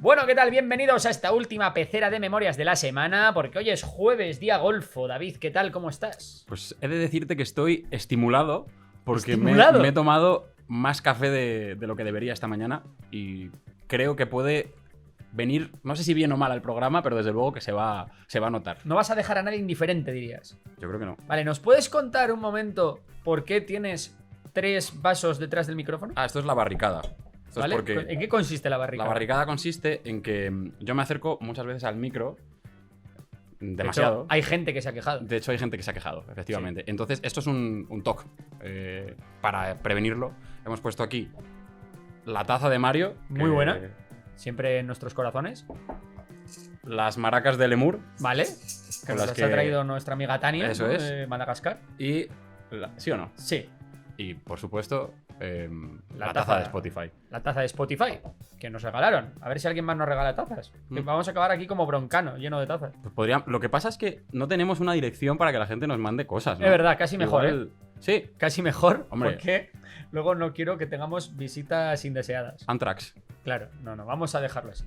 Bueno, ¿qué tal? Bienvenidos a esta última pecera de memorias de la semana, porque hoy es jueves, día golfo. David, ¿qué tal? ¿Cómo estás? Pues he de decirte que estoy estimulado porque me he tomado más café de lo que debería esta mañana y creo que puede venir, no sé si bien o mal al programa, pero desde luego que se va a notar. No vas a dejar a nadie indiferente, dirías. Yo creo que no. Vale, ¿nos puedes contar un momento por qué tienes 3 vasos detrás del micrófono? Esto es la barricada. ¿Vale? ¿En qué consiste la barricada? La barricada consiste en que yo me acerco muchas veces al micro demasiado. De hecho, hay gente que se ha quejado. De hecho, hay gente que se ha quejado, efectivamente. Sí. Entonces, esto es un toque. Para prevenirlo, hemos puesto aquí la taza de Mario. Muy buena. Siempre en nuestros corazones. Las maracas de Lemur. Vale. Que nos las ha traído nuestra amiga Tania. Eso, ¿no? Es. De Madagascar. Y... ¿Sí o no? Sí. Y, por supuesto, la taza de Spotify. La taza de Spotify, que nos regalaron. A ver si alguien más nos regala tazas. Que vamos a acabar aquí como Broncano, lleno de tazas. Pues lo que pasa es que no tenemos una dirección para que la gente nos mande cosas, ¿no? Es verdad, casi mejor, Igual... Sí. Casi mejor, hombre. Porque luego no quiero que tengamos visitas indeseadas. Antrax. Claro, no, vamos a dejarlo así.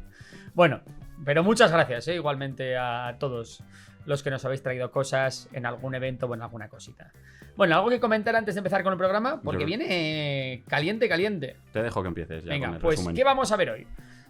Bueno, pero muchas gracias, igualmente a todos los que nos habéis traído cosas en algún evento o en alguna cosita. Bueno, ¿algo que comentar antes de empezar con el programa? Porque viene caliente. Te dejo que empieces ya. Venga, con el pues, resumen. ¿qué vamos a ver hoy?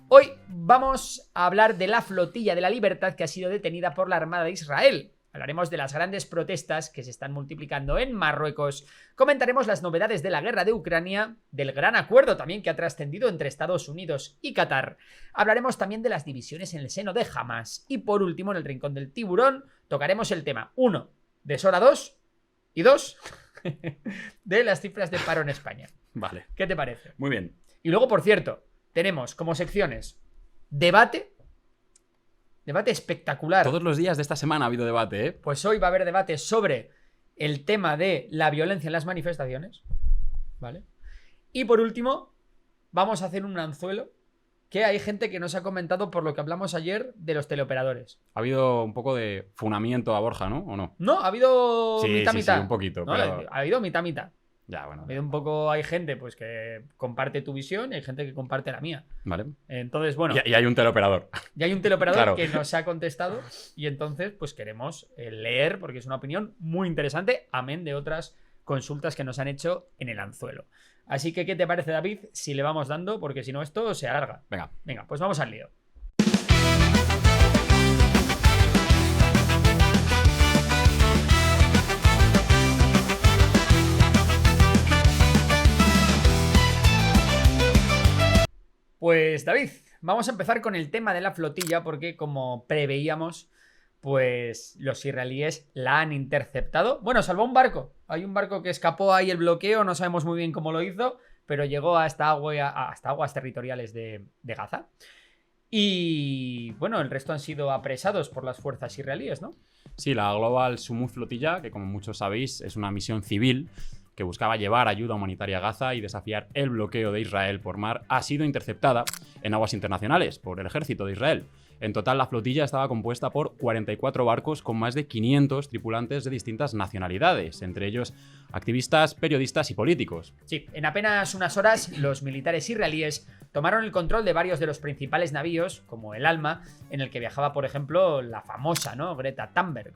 Hoy vamos a hablar de la flotilla de la libertad que ha sido detenida por la Armada de Israel. Hablaremos de las grandes protestas que se están multiplicando en Marruecos. Comentaremos las novedades de la guerra de Ucrania, del gran acuerdo también que ha trascendido entre Estados Unidos y Qatar. Hablaremos también de las divisiones en el seno de Hamas. Y por último, en el rincón del tiburón, tocaremos el tema 1 de Sora 2 y 2 de las cifras de paro en España. Vale. ¿Qué te parece? Muy bien. Y luego, por cierto, tenemos como secciones debate espectacular. Todos los días de esta semana ha habido debate, ¿eh? Pues hoy va a haber debate sobre el tema de la violencia en las manifestaciones, ¿vale? Y por último, vamos a hacer un anzuelo que hay gente que nos ha comentado por lo que hablamos ayer de los teleoperadores. Ha habido un poco de funamiento a Borja, ¿no? ¿O no? No, ha habido mitad. Sí, un poquito. ¿No? Pero... Ha habido mitad. Ya, bueno. Ha habido un poco, hay gente pues que comparte tu visión y hay gente que comparte la mía. Vale. Entonces, bueno. Y hay un teleoperador. Y hay un teleoperador claro. que nos ha contestado y entonces pues queremos leer porque es una opinión muy interesante, amén de otras consultas que nos han hecho en el anzuelo. Así que, ¿qué te parece, David, si le vamos dando? Porque si no esto se alarga. Venga, pues vamos al lío. Pues David, vamos a empezar con el tema de la flotilla porque como preveíamos, pues los israelíes la han interceptado. Bueno, salvó un barco. Hay un barco que escapó ahí el bloqueo, no sabemos muy bien cómo lo hizo, pero llegó hasta aguas territoriales de Gaza. Y bueno, el resto han sido apresados por las fuerzas israelíes, ¿no? Sí, la Global Sumud Flotilla, que como muchos sabéis es una misión civil que buscaba llevar ayuda humanitaria a Gaza y desafiar el bloqueo de Israel por mar, ha sido interceptada en aguas internacionales por el ejército de Israel. En total, la flotilla estaba compuesta por 44 barcos con más de 500 tripulantes de distintas nacionalidades, entre ellos activistas, periodistas y políticos. Sí, en apenas unas horas, los militares israelíes tomaron el control de varios de los principales navíos, como el Alma, en el que viajaba, por ejemplo, la famosa, ¿no?, Greta Thunberg.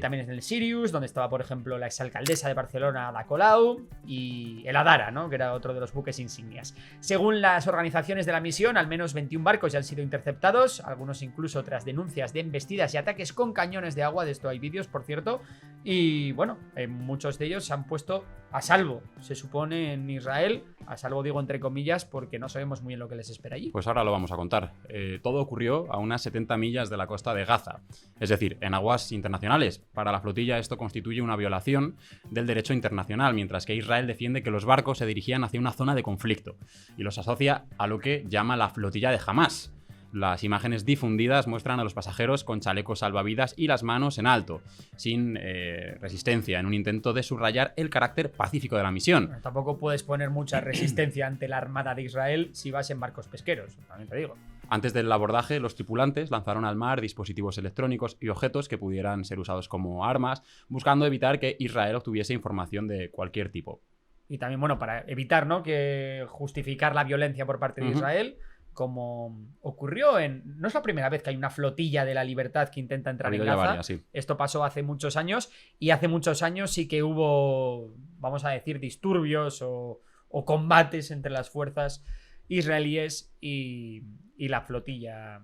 También es en el Sirius, donde estaba, por ejemplo, la exalcaldesa de Barcelona, Ada Colau, y el Adara, ¿no?, que era otro de los buques insignias. Según las organizaciones de la misión, al menos 21 barcos ya han sido interceptados, algunos incluso tras denuncias de embestidas y ataques con cañones de agua. De esto hay vídeos, por cierto, y bueno, muchos de ellos se han puesto a salvo, se supone, en Israel. A salvo digo entre comillas porque no sabemos muy bien lo que les espera allí. Pues ahora lo vamos a contar. Todo ocurrió a unas 70 millas de la costa de Gaza, es decir, en aguas internacionales. Para la flotilla esto constituye una violación del derecho internacional, mientras que Israel defiende que los barcos se dirigían hacia una zona de conflicto y los asocia a lo que llama la flotilla de Hamas. Las imágenes difundidas muestran a los pasajeros con chalecos salvavidas y las manos en alto, sin resistencia, en un intento de subrayar el carácter pacífico de la misión. Bueno, tampoco puedes poner mucha resistencia ante la Armada de Israel si vas en barcos pesqueros, también te digo. Antes del abordaje, los tripulantes lanzaron al mar dispositivos electrónicos y objetos que pudieran ser usados como armas, buscando evitar que Israel obtuviese información de cualquier tipo. Y también, bueno, para evitar, ¿no?, que justificar la violencia por parte de Israel, como ocurrió no es la primera vez que hay una flotilla de la Libertad que intenta entrar en Gaza. Varias, sí. Esto pasó hace muchos años y hace muchos años sí que hubo, vamos a decir, disturbios o combates entre las fuerzas israelíes y la flotilla.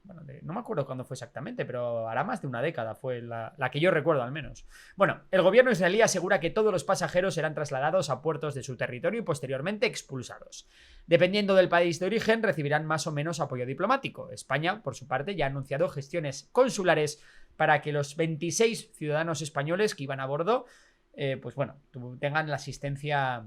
Bueno, no me acuerdo cuándo fue exactamente, pero hará más de una década, fue la que yo recuerdo al menos. Bueno, el gobierno israelí asegura que todos los pasajeros serán trasladados a puertos de su territorio y posteriormente expulsados. Dependiendo del país de origen, recibirán más o menos apoyo diplomático. España, por su parte, ya ha anunciado gestiones consulares para que los 26 ciudadanos españoles que iban a bordo, pues bueno, tengan la asistencia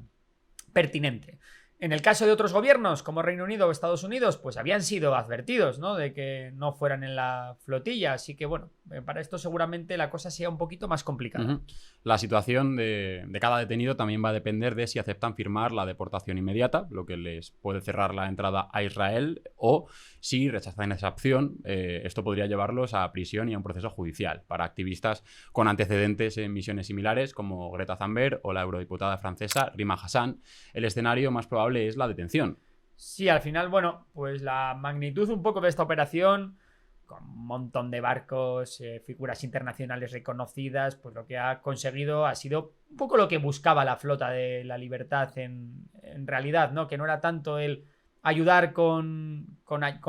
pertinente. En el caso de otros gobiernos, como Reino Unido o Estados Unidos, pues habían sido advertidos, ¿no?, de que no fueran en la flotilla. Así que, bueno, para esto seguramente la cosa sea un poquito más complicada. La situación de cada detenido también va a depender de si aceptan firmar la deportación inmediata, lo que les puede cerrar la entrada a Israel, o si rechazan esa opción, esto podría llevarlos a prisión y a un proceso judicial. Para activistas con antecedentes en misiones similares, como Greta Thunberg o la eurodiputada francesa Rima Hassan, el escenario más probable es la detención. Sí, al final, bueno, pues la magnitud un poco de esta operación, con un montón de barcos, figuras internacionales reconocidas, pues lo que ha conseguido ha sido un poco lo que buscaba la flota de la Libertad en realidad, ¿no? Que no era tanto el ayudar con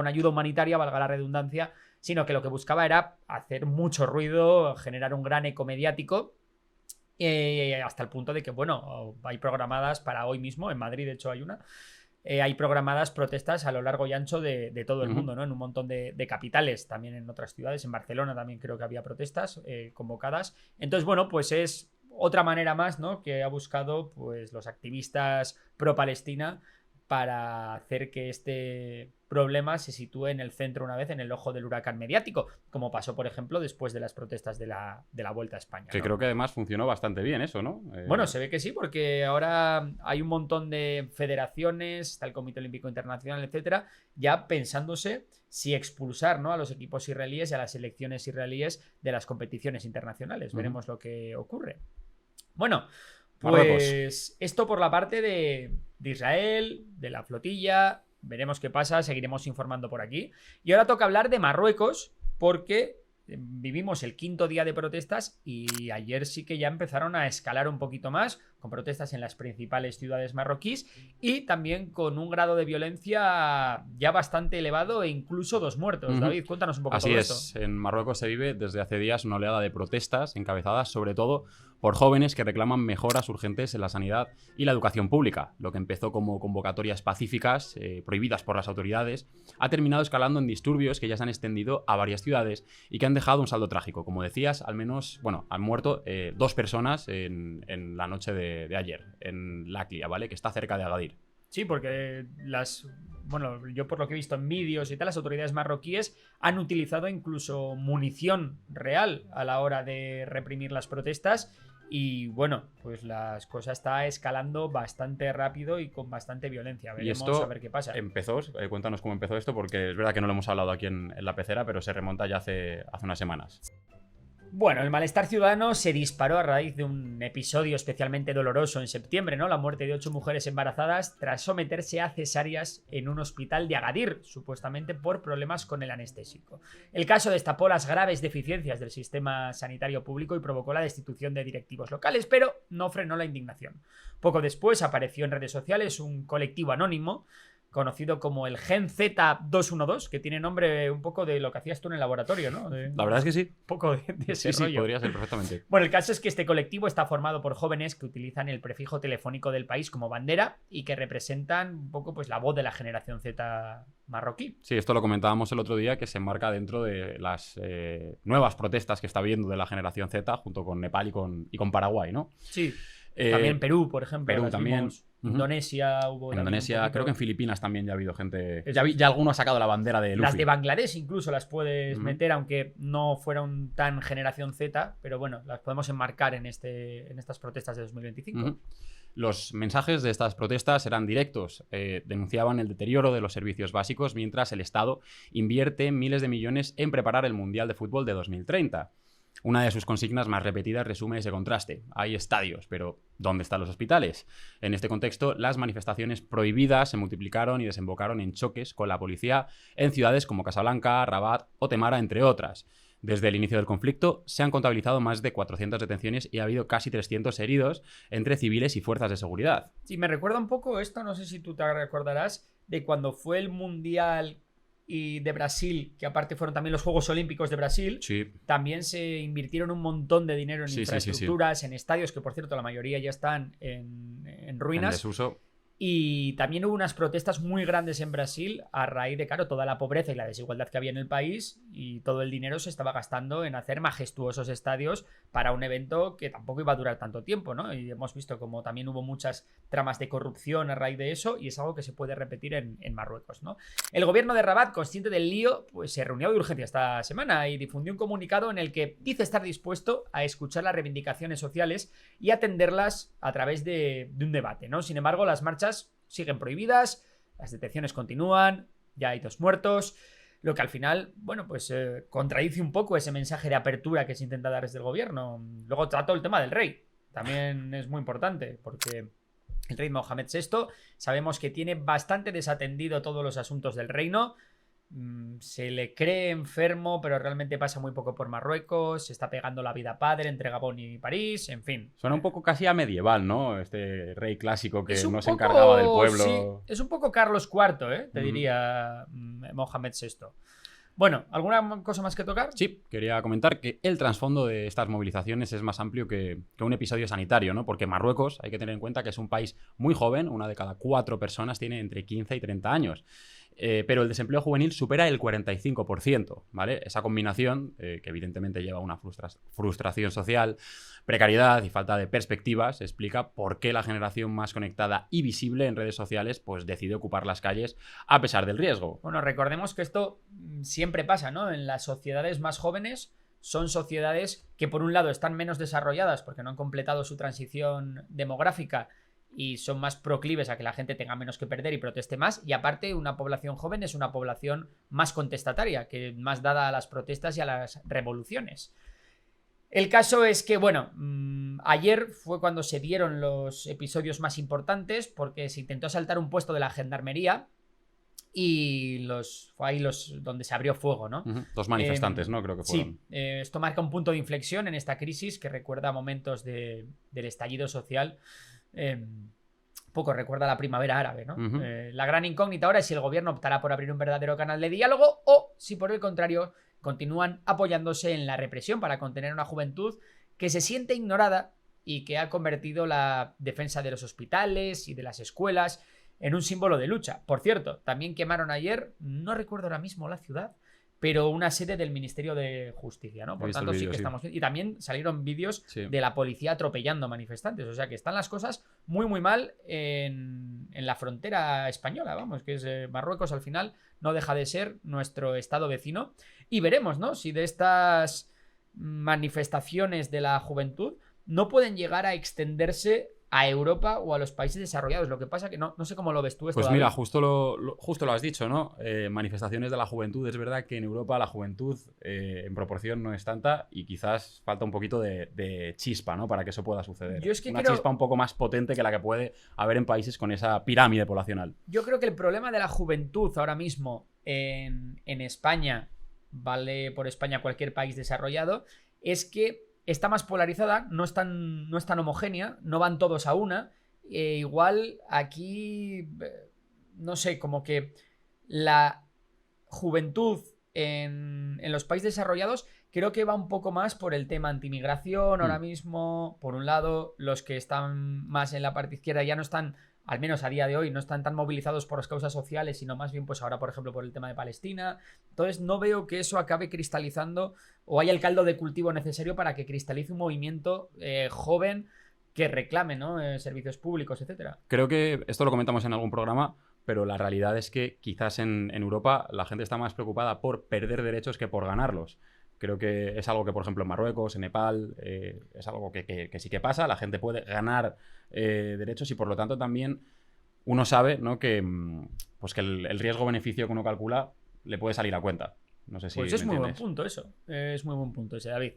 ayuda humanitaria, valga la redundancia, sino que lo que buscaba era hacer mucho ruido, generar un gran eco mediático. Hasta el punto de que, bueno, hay programadas para hoy mismo, en Madrid de hecho hay una, hay programadas protestas a lo largo y ancho de todo el mundo, ¿no? En un montón de capitales, también en otras ciudades, en Barcelona también creo que había protestas convocadas. Entonces, bueno, pues es otra manera más, ¿no?, que ha buscado pues los activistas pro-Palestina para hacer que este problema se sitúe en el centro una vez, en el ojo del huracán mediático, como pasó, por ejemplo, después de las protestas de la Vuelta a España, ¿no? Que creo que además funcionó bastante bien eso, ¿no? Bueno, se ve que sí, porque ahora hay un montón de federaciones, está el Comité Olímpico Internacional, etcétera, ya pensándose si expulsar, ¿no?, a los equipos israelíes y a las selecciones israelíes de las competiciones internacionales. Veremos lo que ocurre. Bueno, pues esto por la parte de Israel, de la flotilla. Veremos qué pasa, seguiremos informando por aquí. Y ahora toca hablar de Marruecos, porque vivimos el 5.º día de protestas y ayer sí que ya empezaron a escalar un poquito más, con protestas en las principales ciudades marroquíes y también con un grado de violencia ya bastante elevado e incluso 2 muertos. David, cuéntanos un poco todo esto. Así es, en Marruecos se vive desde hace días una oleada de protestas encabezadas sobre todo por jóvenes que reclaman mejoras urgentes en la sanidad y la educación pública. Lo que empezó como convocatorias pacíficas, prohibidas por las autoridades, ha terminado escalando en disturbios que ya se han extendido a varias ciudades y que han dejado un saldo trágico. Como decías, al menos, bueno, han muerto 2 personas en la noche de ayer, en Laclia, ¿vale?, que está cerca de Agadir. Sí, porque bueno, yo por lo que he visto en vídeos y tal, las autoridades marroquíes han utilizado incluso munición real a la hora de reprimir las protestas. Y bueno, pues las cosas está escalando bastante rápido y con bastante violencia. Veremos a ver qué pasa. Empezó, cuéntanos cómo empezó esto, porque es verdad que no lo hemos hablado aquí en La Pecera, pero se remonta ya hace unas semanas. Bueno, el malestar ciudadano se disparó a raíz de un episodio especialmente doloroso en septiembre, ¿no? La muerte de 8 mujeres embarazadas tras someterse a cesáreas en un hospital de Agadir, supuestamente por problemas con el anestésico. El caso destapó las graves deficiencias del sistema sanitario público y provocó la destitución de directivos locales, pero no frenó la indignación. Poco después apareció en redes sociales un colectivo anónimo conocido como el Gen Z212, que tiene nombre un poco de lo que hacías tú en el laboratorio, ¿no? La verdad es que sí. Un poco de ese rollo. Sí, podría ser perfectamente. Bueno, el caso es que este colectivo está formado por jóvenes que utilizan el prefijo telefónico del país como bandera y que representan un poco pues la voz de la generación Z marroquí. Sí, esto lo comentábamos el otro día, que se enmarca dentro de las nuevas protestas que está habiendo de la generación Z junto con Nepal y con Paraguay, ¿no? Sí. También Perú, por ejemplo. Perú también. Indonesia hubo. En Indonesia, creo que en Filipinas también ya ha habido gente. Ya alguno ha sacado la bandera de Luffy. Las de Bangladesh incluso las puedes meter, aunque no fueron tan generación Z, pero bueno, las podemos enmarcar en estas protestas de 2025. Los mensajes de estas protestas eran directos. Denunciaban el deterioro de los servicios básicos mientras el Estado invierte miles de millones en preparar el Mundial de Fútbol de 2030. Una de sus consignas más repetidas resume ese contraste. Hay estadios, pero ¿dónde están los hospitales? En este contexto, las manifestaciones prohibidas se multiplicaron y desembocaron en choques con la policía en ciudades como Casablanca, Rabat o Temara, entre otras. Desde el inicio del conflicto se han contabilizado más de 400 detenciones y ha habido casi 300 heridos entre civiles y fuerzas de seguridad. Sí, me recuerda un poco esto, no sé si tú te recordarás, de cuando fue el Mundial y de Brasil, que aparte fueron también los Juegos Olímpicos de Brasil. Sí. También se invirtieron un montón de dinero en infraestructuras, en estadios, que por cierto la mayoría ya están en ruinas. En desuso. Y también hubo unas protestas muy grandes en Brasil a raíz de, claro, toda la pobreza y la desigualdad que había en el país, y todo el dinero se estaba gastando en hacer majestuosos estadios para un evento que tampoco iba a durar tanto tiempo, ¿no? Y hemos visto como también hubo muchas tramas de corrupción a raíz de eso, y es algo que se puede repetir en Marruecos, ¿no? El gobierno de Rabat, consciente del lío, pues se reunió de urgencia esta semana y difundió un comunicado en el que dice estar dispuesto a escuchar las reivindicaciones sociales y atenderlas a través de un debate, ¿no? Sin embargo, las marchas siguen prohibidas, las detenciones continúan, ya hay 2 muertos, lo que al final, bueno, pues contradice un poco ese mensaje de apertura que se intenta dar desde el gobierno. Luego trato el tema del rey, también es muy importante, porque el rey Mohamed VI sabemos que tiene bastante desatendido todos los asuntos del reino. Se le cree enfermo, pero realmente pasa muy poco por Marruecos, se está pegando la vida padre entre Gabón y París, en fin. Suena un poco casi a medieval, ¿no? Este rey clásico que no se poco, encargaba del pueblo. Sí, es un poco Carlos IV, te diría Mohamed VI. Bueno, ¿alguna cosa más que tocar? Sí, quería comentar que el trasfondo de estas movilizaciones es más amplio que un episodio sanitario, ¿no? Porque Marruecos, hay que tener en cuenta que es un país muy joven, una de cada 4 personas tiene entre 15 y 30 años. Pero el desempleo juvenil supera el 45%, ¿vale? Esa combinación, que evidentemente lleva a una frustración social, precariedad y falta de perspectivas, explica por qué la generación más conectada y visible en redes sociales pues decide ocupar las calles a pesar del riesgo. Bueno, recordemos que esto siempre pasa, ¿no? En las sociedades más jóvenes son sociedades que por un lado están menos desarrolladas porque no han completado su transición demográfica y son más proclives a que la gente tenga menos que perder y proteste más, y aparte una población joven es una población más contestataria, que más dada a las protestas y a las revoluciones. El caso es que, bueno, ayer fue cuando se dieron los episodios más importantes, porque se intentó asaltar un puesto de la gendarmería y fue ahí donde se abrió fuego, ¿no? 2 manifestantes, ¿no? Creo que fueron. Sí, esto marca un punto de inflexión en esta crisis que recuerda momentos del estallido social. Poco recuerda la primavera árabe, ¿no? La gran incógnita ahora es si el gobierno optará por abrir un verdadero canal de diálogo o si por el contrario continúan apoyándose en la represión para contener una juventud que se siente ignorada y que ha convertido la defensa de los hospitales y de las escuelas en un símbolo de lucha. Por cierto, también quemaron ayer, no recuerdo ahora mismo la ciudad, pero una sede del Ministerio de Justicia, ¿no? Por tanto, sí que estamos... Y también salieron vídeos de la policía atropellando manifestantes. O sea que están las cosas muy, muy mal en la frontera española, vamos, que es Marruecos al final no deja de ser nuestro estado vecino. Y veremos, ¿no? Si de estas manifestaciones de la juventud no pueden llegar a extenderse a Europa o a los países desarrollados. Lo que pasa que no sé cómo lo ves tú esto. Pues mira, justo lo has dicho, ¿no? Manifestaciones de la juventud. Es verdad que en Europa la juventud en proporción no es tanta y quizás falta un poquito de chispa, ¿no? Para que eso pueda suceder. Yo es que Una chispa un poco más potente que la que puede haber en países con esa pirámide poblacional. Yo creo que el problema de la juventud ahora mismo en España, vale por España cualquier país desarrollado, es que está más polarizada, no es tan homogénea, no van todos a una. Igual aquí, no sé, como que la juventud en los países desarrollados creo que va un poco más por el tema antimigración ahora mismo. Por un lado, los que están más en la parte izquierda ya no están, al menos a día de hoy, no están tan movilizados por las causas sociales, sino más bien pues ahora, por ejemplo, por el tema de Palestina. Entonces no veo que eso acabe cristalizando o haya el caldo de cultivo necesario para que cristalice un movimiento joven que reclame, ¿no? Servicios públicos, etcétera. Creo que esto lo comentamos en algún programa, pero la realidad es que quizás en Europa la gente está más preocupada por perder derechos que por ganarlos. Creo que es algo que, por ejemplo, en Marruecos, en Nepal, es algo que sí que pasa. La gente puede ganar derechos y, por lo tanto, también uno sabe, ¿no? que el riesgo-beneficio que uno calcula le puede salir a cuenta. No sé si pues me es muy buen entiendes. punto eso. Es muy buen punto ese, David.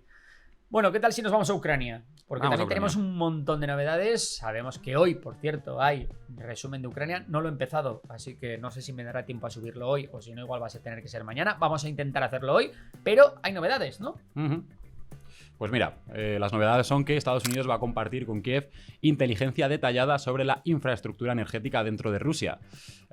Bueno, ¿qué tal si nos vamos a Ucrania? Porque Vamos a también tenemos Ucrania. un montón de novedades. Sabemos que hoy, por cierto, hay resumen de Ucrania. No lo he empezado, así que no sé si me dará tiempo a subirlo hoy o si no, igual va a tener que ser mañana. Vamos a intentar hacerlo hoy, pero hay novedades, ¿no? Ujú. Pues mira, las novedades son que Estados Unidos va a compartir con Kiev inteligencia detallada sobre la infraestructura energética dentro de Rusia.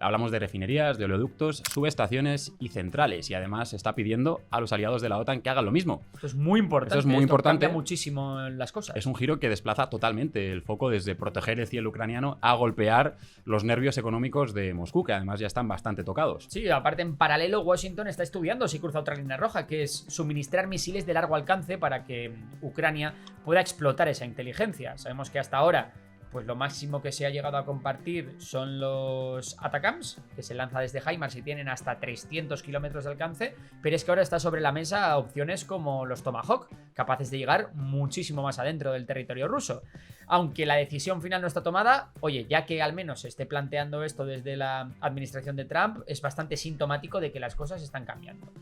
Hablamos de refinerías, de oleoductos, subestaciones y centrales. Y además se está pidiendo a los aliados de la OTAN que hagan lo mismo. Esto es muy importante. Esto es muy importante. Cambia muchísimo las cosas. Es un giro que desplaza totalmente el foco desde proteger el cielo ucraniano a golpear los nervios económicos de Moscú, que además ya están bastante tocados. Sí, aparte en paralelo Washington está estudiando si cruza otra línea roja, que es suministrar misiles de largo alcance para que Ucrania pueda explotar esa inteligencia. Sabemos que hasta ahora pues lo máximo que se ha llegado a compartir son los ATACMS, que se lanza desde HIMARS y tienen hasta 300 kilómetros de alcance, pero es que ahora está sobre la mesa opciones como los Tomahawk, capaces de llegar muchísimo más adentro del territorio ruso. Aunque la decisión final no está tomada, oye, ya que al menos se esté planteando esto desde la administración de Trump, es bastante sintomático de que las cosas están cambiando.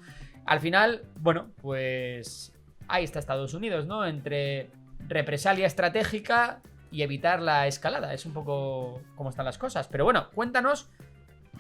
Al final, bueno, pues ahí está Estados Unidos, ¿no? Entre represalia estratégica y evitar la escalada. Es un poco cómo están las cosas. Pero bueno, cuéntanos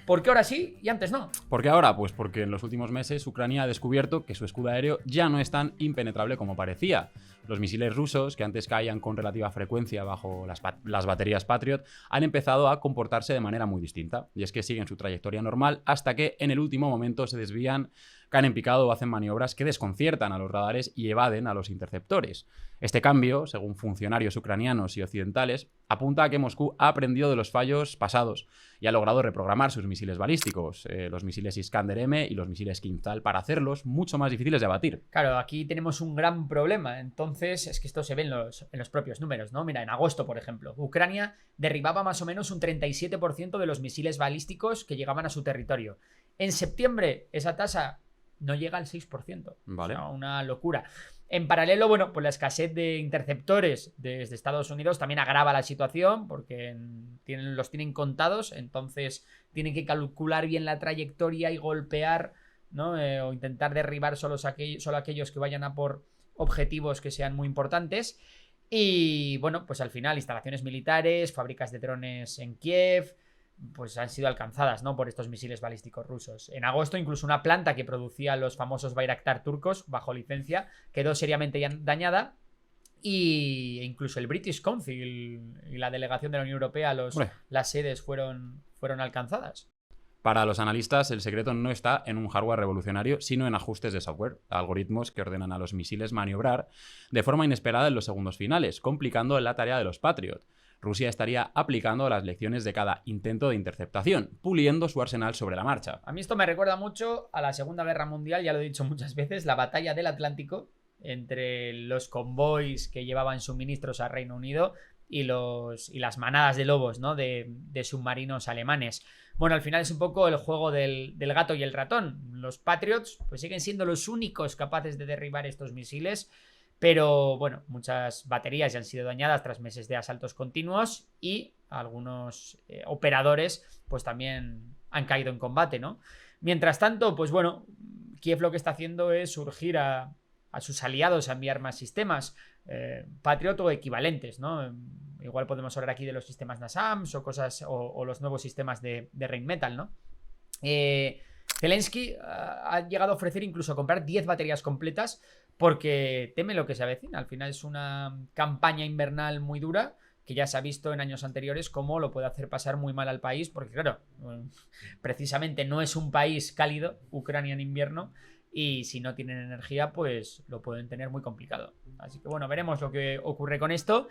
por qué ahora sí y antes no. ¿Por qué ahora? Pues porque en los últimos meses Ucrania ha descubierto que su escudo aéreo ya no es tan impenetrable como parecía. Los misiles rusos, que antes caían con relativa frecuencia bajo las baterías Patriot, han empezado a comportarse de manera muy distinta. Y es que siguen su trayectoria normal hasta que en el último momento se desvían, caen en picado o hacen maniobras que desconciertan a los radares y evaden a los interceptores. Este cambio, según funcionarios ucranianos y occidentales, apunta a que Moscú ha aprendido de los fallos pasados y ha logrado reprogramar sus misiles balísticos, los misiles Iskander-M y los misiles Kinzhal, para hacerlos mucho más difíciles de abatir. Claro, aquí tenemos un gran problema. Entonces, es que esto se ve en los propios números, ¿no? Mira, en agosto, por ejemplo, Ucrania derribaba más o menos un 37% de los misiles balísticos que llegaban a su territorio. En septiembre, esa tasa no llega al 6%. Vale. O sea, una locura. En paralelo, bueno, pues la escasez de interceptores desde Estados Unidos también agrava la situación porque los tienen contados, entonces tienen que calcular bien la trayectoria y golpear, ¿no? O intentar derribar solo aquellos que vayan a por objetivos que sean muy importantes. Y bueno, pues al final instalaciones militares, fábricas de drones en Kiev, pues han sido alcanzadas, ¿no? Por estos misiles balísticos rusos. En agosto, incluso una planta que producía los famosos Bayraktar turcos bajo licencia quedó seriamente dañada. Y incluso el British Council y la delegación de la Unión Europea, las sedes fueron alcanzadas. Para los analistas, el secreto no está en un hardware revolucionario, sino en ajustes de software, algoritmos que ordenan a los misiles maniobrar de forma inesperada en los segundos finales, complicando la tarea de los Patriot. Rusia estaría aplicando las lecciones de cada intento de interceptación, puliendo su arsenal sobre la marcha. A mí esto me recuerda mucho a la Segunda Guerra Mundial, ya lo he dicho muchas veces, la batalla del Atlántico entre los convoys que llevaban suministros al Reino Unido y las manadas de lobos, ¿no? de submarinos alemanes. Bueno, al final es un poco el juego del gato y el ratón. Los Patriots pues siguen siendo los únicos capaces de derribar estos misiles, pero bueno, muchas baterías ya han sido dañadas tras meses de asaltos continuos y algunos operadores pues también han caído en combate, ¿no? Mientras tanto, pues bueno, Kiev lo que está haciendo es urgir a sus aliados a enviar más sistemas Patriot o equivalentes, ¿no? Igual podemos hablar aquí de los sistemas NASAMS o cosas o los nuevos sistemas de Rheinmetall, ¿no? Zelensky ha llegado a ofrecer incluso comprar 10 baterías completas porque teme lo que se avecina. Al final es una campaña invernal muy dura que ya se ha visto en años anteriores cómo lo puede hacer pasar muy mal al país porque claro, precisamente no es un país cálido, Ucrania en invierno, y si no tienen energía pues lo pueden tener muy complicado. Así que bueno, veremos lo que ocurre con esto.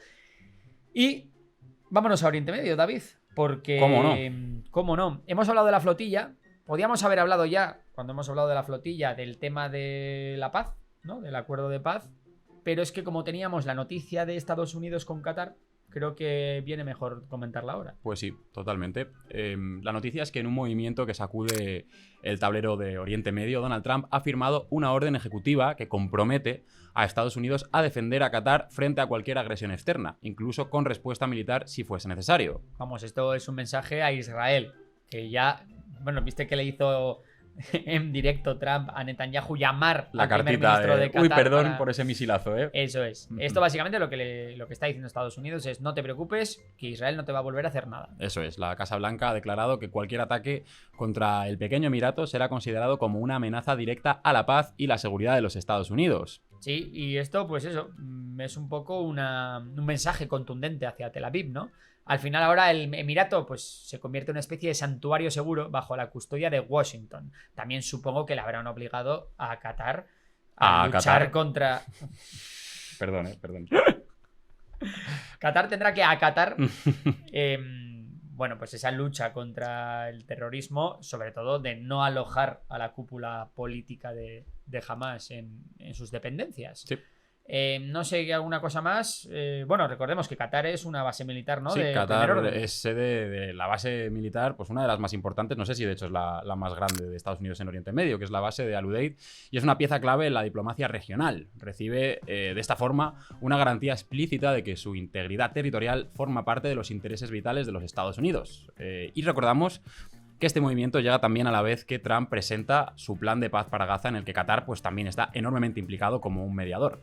Y vámonos a Oriente Medio, David, porque... ¿Cómo no? Hemos hablado de la flotilla. Podíamos haber hablado ya, cuando hemos hablado de la flotilla, del tema de la paz, ¿no? Del acuerdo de paz. Pero es que como teníamos la noticia de Estados Unidos con Qatar, creo que viene mejor comentarla ahora. Pues sí, totalmente. La noticia es que en un movimiento que sacude el tablero de Oriente Medio, Donald Trump ha firmado una orden ejecutiva que compromete a Estados Unidos a defender a Qatar frente a cualquier agresión externa, incluso con respuesta militar si fuese necesario. Vamos, esto es un mensaje a Israel, que ya, bueno, viste que le hizo en directo Trump a Netanyahu llamar La al primer cartita ministro de Qatar. uy, perdón para... por ese misilazo, ¿eh? Eso es. Esto básicamente lo que está diciendo Estados Unidos es: no te preocupes, que Israel no te va a volver a hacer nada. Eso es, la Casa Blanca ha declarado que cualquier ataque contra el pequeño Emirato será considerado como una amenaza directa a la paz y la seguridad de los Estados Unidos. Sí, y esto, pues eso, es un poco un mensaje contundente hacia Tel Aviv, ¿no? Al final ahora el Emirato pues se convierte en una especie de santuario seguro bajo la custodia de Washington. También supongo que le habrán obligado a Qatar a luchar Qatar contra... Perdón. Qatar tendrá que acatar bueno, pues esa lucha contra el terrorismo, sobre todo de no alojar a la cúpula política de Hamas en sus dependencias. Sí. No sé, ¿alguna cosa más? Bueno, recordemos que Qatar es una base militar, ¿no? Sí, de Qatar es sede de la base militar, pues una de las más importantes, no sé si de hecho es la más grande de Estados Unidos en Oriente Medio, que es la base de Al-Udeid, y es una pieza clave en la diplomacia regional. Recibe de esta forma una garantía explícita de que su integridad territorial forma parte de los intereses vitales de los Estados Unidos. Y recordamos que este movimiento llega también a la vez que Trump presenta su plan de paz para Gaza, en el que Qatar pues también está enormemente implicado como un mediador.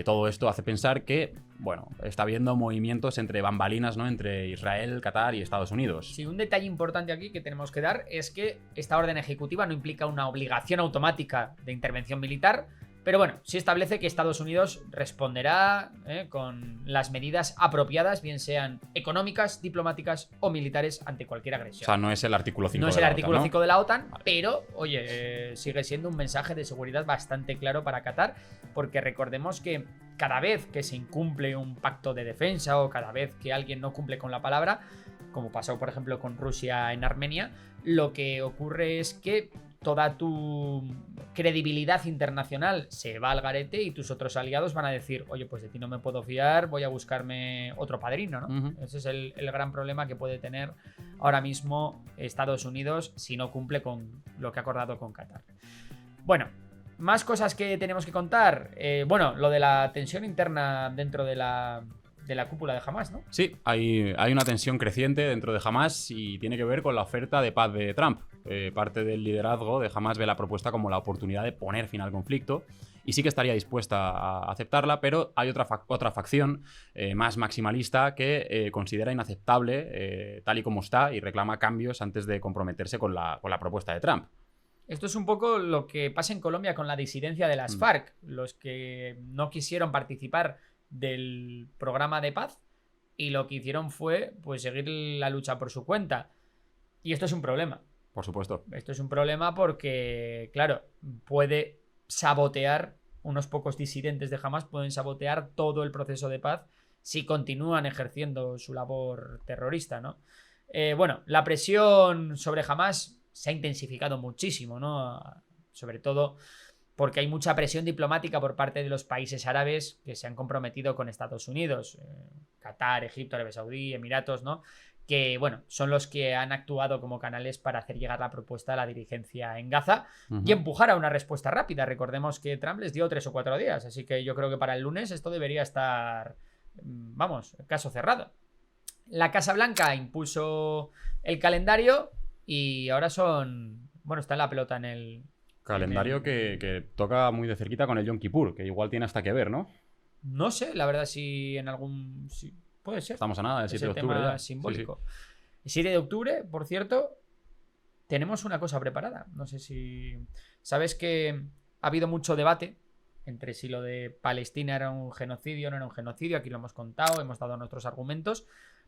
Todo esto hace pensar que, bueno, está habiendo movimientos entre bambalinas, ¿no? Entre Israel, Qatar y Estados Unidos. Sí, un detalle importante aquí que tenemos que dar es que esta orden ejecutiva no implica una obligación automática de intervención militar, pero bueno, sí establece que Estados Unidos responderá con las medidas apropiadas, bien sean económicas, diplomáticas o militares, ante cualquier agresión. O sea, no es el artículo 5 No es de el la artículo OTAN, 5 de la OTAN, Vale. pero, oye, sigue siendo un mensaje de seguridad bastante claro para Qatar, porque recordemos que cada vez que se incumple un pacto de defensa o cada vez que alguien no cumple con la palabra, como pasó por ejemplo con Rusia en Armenia, lo que ocurre es que toda tu credibilidad internacional se va al garete y tus otros aliados van a decir: oye, pues de ti no me puedo fiar, voy a buscarme otro padrino, ¿no? Ujú. Ese es el gran problema que puede tener ahora mismo Estados Unidos si no cumple con lo que ha acordado con Qatar. Bueno, más cosas que tenemos que contar. Bueno, lo de la tensión interna dentro de la cúpula de Hamas, ¿no? Sí, hay una tensión creciente dentro de Hamas y tiene que ver con la oferta de paz de Trump. Parte del liderazgo de Hamas ve la propuesta como la oportunidad de poner fin al conflicto y sí que estaría dispuesta a aceptarla, pero hay otra facción más maximalista que considera inaceptable tal y como está y reclama cambios antes de comprometerse con la propuesta de Trump. Esto es un poco lo que pasa en Colombia con la disidencia de las FARC, los que no quisieron participar del programa de paz y lo que hicieron fue pues seguir la lucha por su cuenta. Y esto es un problema. Por supuesto. Esto es un problema porque, claro, puede sabotear, unos pocos disidentes de Hamas pueden sabotear todo el proceso de paz si continúan ejerciendo su labor terrorista, ¿no? Bueno, la presión sobre Hamas se ha intensificado muchísimo, ¿no? Sobre todo porque hay mucha presión diplomática por parte de los países árabes que se han comprometido con Estados Unidos, Qatar, Egipto, Arabia Saudí, Emiratos, ¿no? Que, bueno, son los que han actuado como canales para hacer llegar la propuesta a la dirigencia en Gaza y empujar a una respuesta rápida. Recordemos que Trump les dio 3 o 4 días, así que yo creo que para el lunes esto debería estar, vamos, caso cerrado. La Casa Blanca impuso el calendario y ahora está la pelota en el... Calendario que toca muy de cerquita con el Yom Kippur, que igual tiene hasta que ver, ¿no? No sé, la verdad, si en algún... Sí, puede ser. Estamos a nada del 7 de octubre tema ya. simbólico. Sí, sí. El 7 de octubre, por cierto, tenemos una cosa preparada. No sé si... Sabes que ha habido mucho debate entre si lo de Palestina era un genocidio o no era un genocidio. Aquí lo hemos contado, hemos dado nuestros argumentos,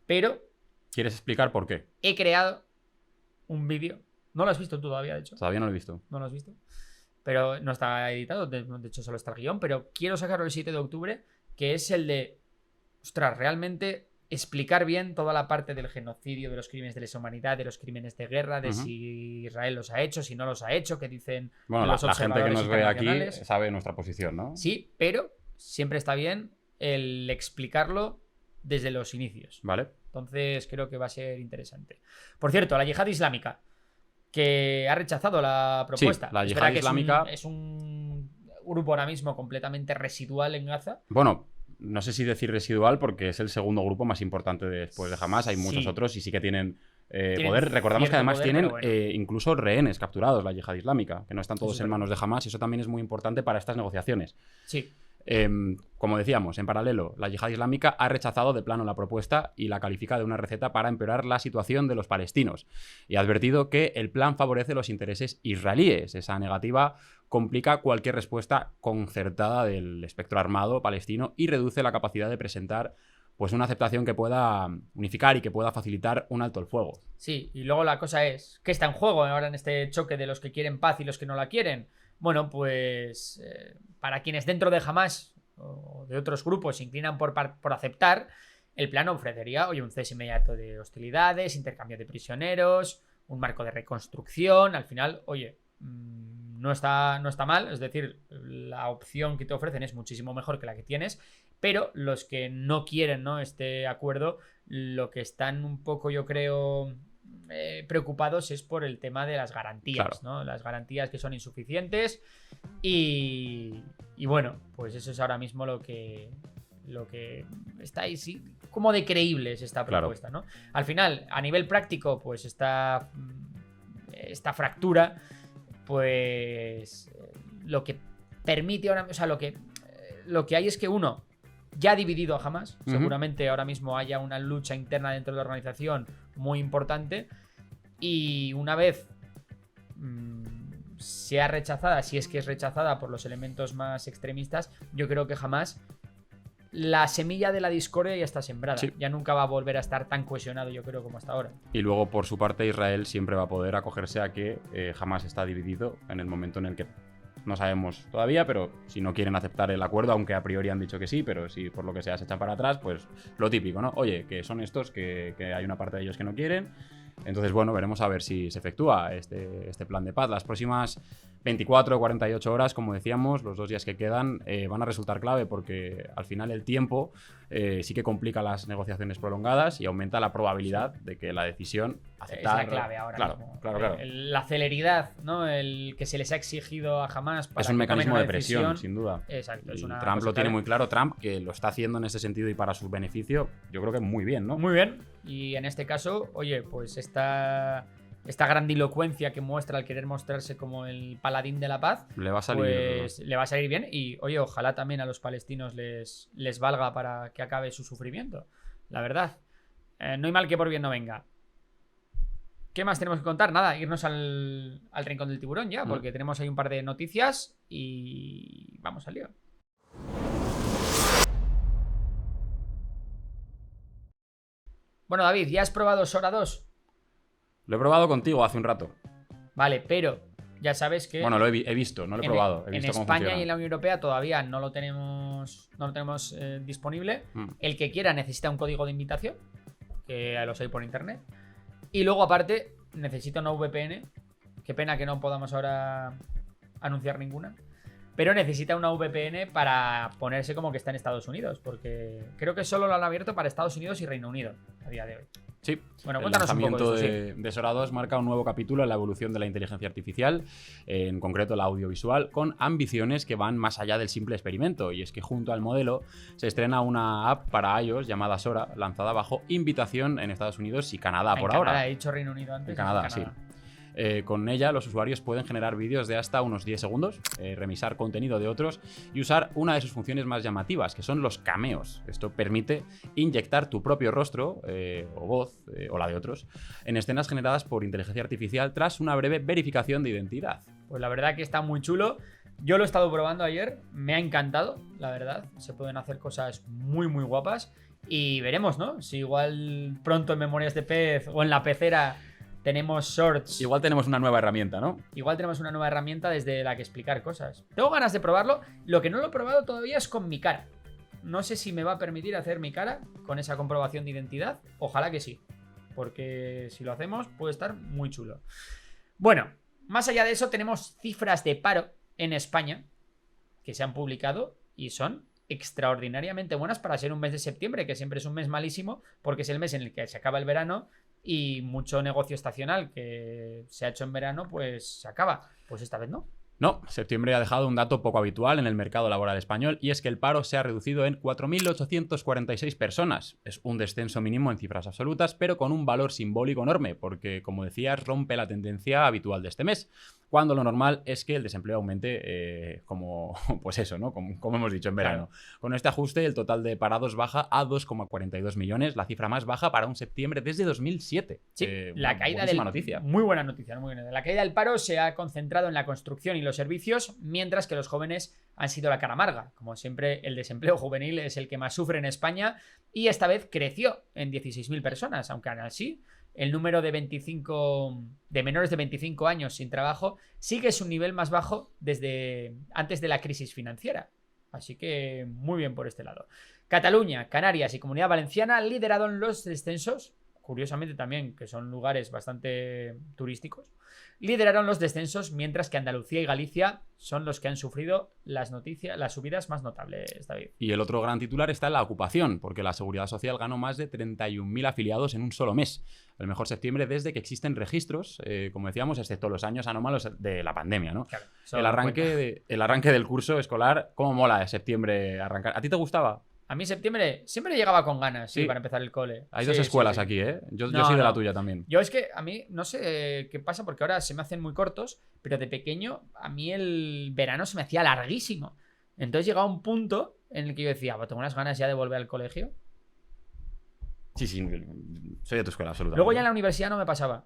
pero... ¿Quieres explicar por qué? He creado un vídeo. No lo has visto tú todavía, de hecho. Todavía no lo he visto. No lo has visto. Pero no está editado, de hecho solo está el guión, pero quiero sacarlo el 7 de octubre, que es el de, ostras, realmente explicar bien toda la parte del genocidio, de los crímenes de lesa humanidad, de los crímenes de guerra, de si Israel los ha hecho, si no los ha hecho, que dicen Bueno, los la gente que observadores nos ve aquí internacionales. sabe nuestra posición, ¿no? Sí, pero siempre está bien el explicarlo desde los inicios. Vale. Entonces creo que va a ser interesante. Por cierto, la yihad islámica, que ha rechazado la propuesta. Sí, la Es yihad verdad que islámica es un grupo ahora mismo completamente residual en Gaza. Bueno, no sé si decir residual porque es el segundo grupo más importante después de Hamas. Hay muchos Sí. otros y sí que tienen poder. Recordamos que además poder, tienen pero bueno. incluso rehenes capturados, la yihad islámica, que no están todos Eso es en verdad. manos de Hamas, y eso también es muy importante para estas negociaciones. Sí. Como decíamos, en paralelo, la yihad islámica ha rechazado de plano la propuesta y la califica de una receta para empeorar la situación de los palestinos y ha advertido que el plan favorece los intereses israelíes. Esa negativa complica cualquier respuesta concertada del espectro armado palestino y reduce la capacidad de presentar pues una aceptación que pueda unificar y que pueda facilitar un alto el fuego. Sí, y luego la cosa es, ¿qué está en juego ahora en este choque de los que quieren paz y los que no la quieren? Bueno, pues para quienes dentro de Hamas o de otros grupos se inclinan por aceptar, el plan ofrecería, oye, un cese inmediato de hostilidades, intercambio de prisioneros, un marco de reconstrucción. Al final, oye, no está mal, es decir, la opción que te ofrecen es muchísimo mejor que la que tienes, pero los que no quieren, ¿no?, este acuerdo, lo que están un poco, yo creo, preocupados es por el tema de las garantías, Claro. ¿no? Las garantías que son insuficientes y bueno, pues eso es ahora mismo lo que está ahí, sí, como de creíble es esta Claro. propuesta, ¿no? Al final, a nivel práctico, pues esta fractura, pues lo que permite ahora, o sea, lo que hay es que uno ya ha dividido a Hamas. Ujú. Seguramente ahora mismo haya una lucha interna dentro de la organización muy importante. Y una vez sea rechazada, si es que es rechazada por los elementos más extremistas, yo creo que jamás la semilla de la discordia ya está sembrada. Sí. Ya nunca va a volver a estar tan cohesionado, yo creo, como hasta ahora. Y luego, por su parte, Israel siempre va a poder acogerse a que Hamas está dividido en el momento en el que no sabemos todavía, pero si no quieren aceptar el acuerdo, aunque a priori han dicho que sí, pero si por lo que sea se echan para atrás, pues lo típico, ¿no? Oye, que son estos, que hay una parte de ellos que no quieren. Entonces, bueno, veremos a ver si se efectúa este plan de paz. Las próximas 24 o 48 horas, como decíamos, los 2 días que quedan, van a resultar clave porque al final el tiempo sí que complica las negociaciones prolongadas y aumenta la probabilidad de que la decisión aceptar... Es la clave ahora Claro, mismo. claro. La celeridad, ¿no? El que se les ha exigido a Hamas para Es un que tomen mecanismo una de presión, decisión. sin duda. Exacto. Y Es una Trump cosa lo tiene clave. muy claro. Trump, que lo está haciendo en ese sentido y para su beneficio, yo creo que muy bien, ¿no? Muy bien. Y en este caso, oye, pues esta grandilocuencia que muestra al querer mostrarse como el paladín de la paz, Le va a salir... pues le va a salir bien. Y oye, ojalá también a los palestinos les valga para que acabe su sufrimiento. La verdad. No hay mal que por bien no venga. ¿Qué más tenemos que contar? Nada, irnos al rincón del tiburón ya, porque tenemos ahí un par de noticias y vamos al lío. Bueno, David, ¿ya has probado Sora 2? Lo he probado contigo hace un rato. Vale, pero ya sabes que Bueno, lo he visto, no lo he probado. He en visto cómo España funciona. y en la Unión Europea todavía no lo tenemos disponible. Mm. El que quiera necesita un código de invitación, que los hay por internet. Y luego, aparte, necesita una VPN. Qué pena que no podamos ahora anunciar ninguna. Pero necesita una VPN para ponerse como que está en Estados Unidos. Porque creo que solo lo han abierto para Estados Unidos y Reino Unido a día de hoy. Sí, Bueno, el cuéntanos un poco lanzamiento de esto, de Sora 2 marca un nuevo capítulo en la evolución de la inteligencia artificial, en concreto la audiovisual, con ambiciones que van más allá del simple experimento. Y es que junto al modelo se estrena una app para iOS llamada Sora, lanzada bajo invitación en Estados Unidos y Canadá por Canadá, ahora. he dicho Reino Unido antes. En Canadá, sí. Con ella los usuarios pueden generar vídeos de hasta unos 10 segundos, remisar contenido de otros y usar una de sus funciones más llamativas, que son los cameos. Esto permite inyectar tu propio rostro o voz, o la de otros, en escenas generadas por inteligencia artificial tras una breve verificación de identidad. Pues la verdad que está muy chulo. Yo lo he estado probando ayer, me ha encantado, la verdad. Se pueden hacer cosas muy, muy guapas. Y veremos, ¿no? Si igual pronto en Memorias de Pez o en la pecera tenemos shorts. Igual tenemos una nueva herramienta, ¿no? Igual tenemos una nueva herramienta desde la que explicar cosas. Tengo ganas de probarlo. Lo que no lo he probado todavía es con mi cara. No sé si me va a permitir hacer mi cara con esa comprobación de identidad. Ojalá que sí. Porque si lo hacemos puede estar muy chulo. Bueno, más allá de eso tenemos cifras de paro en España que se han publicado y son extraordinariamente buenas para ser un mes de septiembre, que siempre es un mes malísimo porque es el mes en el que se acaba el verano y mucho negocio estacional que se ha hecho en verano pues se acaba. Pues esta vez no. No, septiembre ha dejado un dato poco habitual en el mercado laboral español y es que el paro se ha reducido en 4.846 personas. Es un descenso mínimo en cifras absolutas, pero con un valor simbólico enorme, porque, como decías, rompe la tendencia habitual de este mes, cuando lo normal es que el desempleo aumente como, pues eso, ¿no? Como hemos dicho en verano. Claro. Con este ajuste, el total de parados baja a 2,42 millones, la cifra más baja para un septiembre desde 2007. Sí, la caída del... noticia. Muy buena noticia, muy buena. La caída del paro se ha concentrado en la construcción y los servicios, mientras que los jóvenes han sido la cara amarga. Como siempre, el desempleo juvenil es el que más sufre en España y esta vez creció en 16.000 personas, aunque aún así el número de menores de 25 años sin trabajo sigue su nivel más bajo desde antes de la crisis financiera. Así que muy bien por este lado. Cataluña, Canarias y Comunidad Valenciana lideraron los descensos, curiosamente también, que son lugares bastante turísticos, lideraron los descensos, mientras que Andalucía y Galicia son los que han sufrido las subidas más notables, David. Y el otro gran titular está en la ocupación, porque la Seguridad Social ganó más de 31.000 afiliados en un solo mes. El mejor septiembre desde que existen registros, como decíamos, excepto los años anómalos de la pandemia, ¿no? Claro, el arranque del curso escolar, ¿cómo mola septiembre arrancar? ¿A ti te gustaba? A mí septiembre siempre llegaba con ganas, sí, para empezar el cole. Hay dos escuelas aquí, ¿eh? Yo soy de la tuya también. Yo es que a mí, no sé qué pasa, porque ahora se me hacen muy cortos, pero de pequeño a mí el verano se me hacía larguísimo. Entonces llegaba un punto en el que yo decía, tengo unas ganas ya de volver al colegio. Sí, soy de tu escuela, absolutamente. Luego ya en la universidad no me pasaba,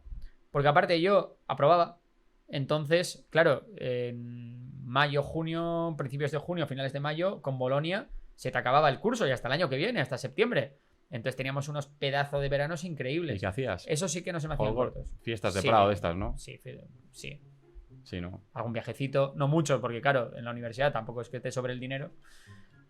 porque aparte yo aprobaba. Entonces, claro, en mayo, junio, principios de junio, finales de mayo, con Bolonia se te acababa el curso y hasta el año que viene, hasta septiembre. Entonces teníamos unos pedazos de veranos increíbles. ¿Y qué hacías? Eso sí que no se me hacían cortos. Fiestas de Prado de estas, ¿no? Sí. Sí, ¿no? Algún viajecito, no mucho, porque claro, en la universidad tampoco es que te sobre el dinero,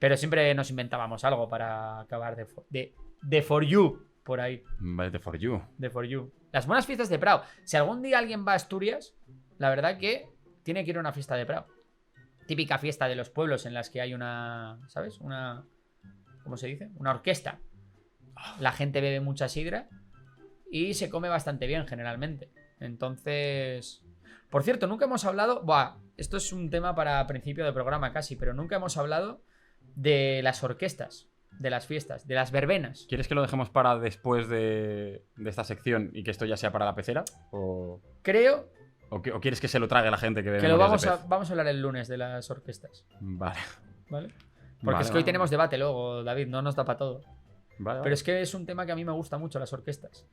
pero siempre nos inventábamos algo para acabar de for you por ahí. De for you. De for you. Las buenas fiestas de Prado. Si algún día alguien va a Asturias, la verdad que tiene que ir a una fiesta de Prado. Típica fiesta de los pueblos en las que hay una, ¿sabes? ¿Cómo se dice? Una orquesta. La gente bebe mucha sidra y se come bastante bien generalmente. Entonces... Por cierto, nunca hemos hablado... esto es un tema para principio de programa casi, pero nunca hemos hablado de las orquestas, de las fiestas, de las verbenas. ¿Quieres que lo dejemos para después de esta sección y que esto ya sea para la pecera? Creo... ¿O quieres que se lo trague la gente que ve? Que lo vamos a hablar el lunes de las orquestas. Vale. Porque es que hoy tenemos debate luego, David, no nos da para todo. Vale. Pero es que es un tema que a mí me gusta mucho, las orquestas.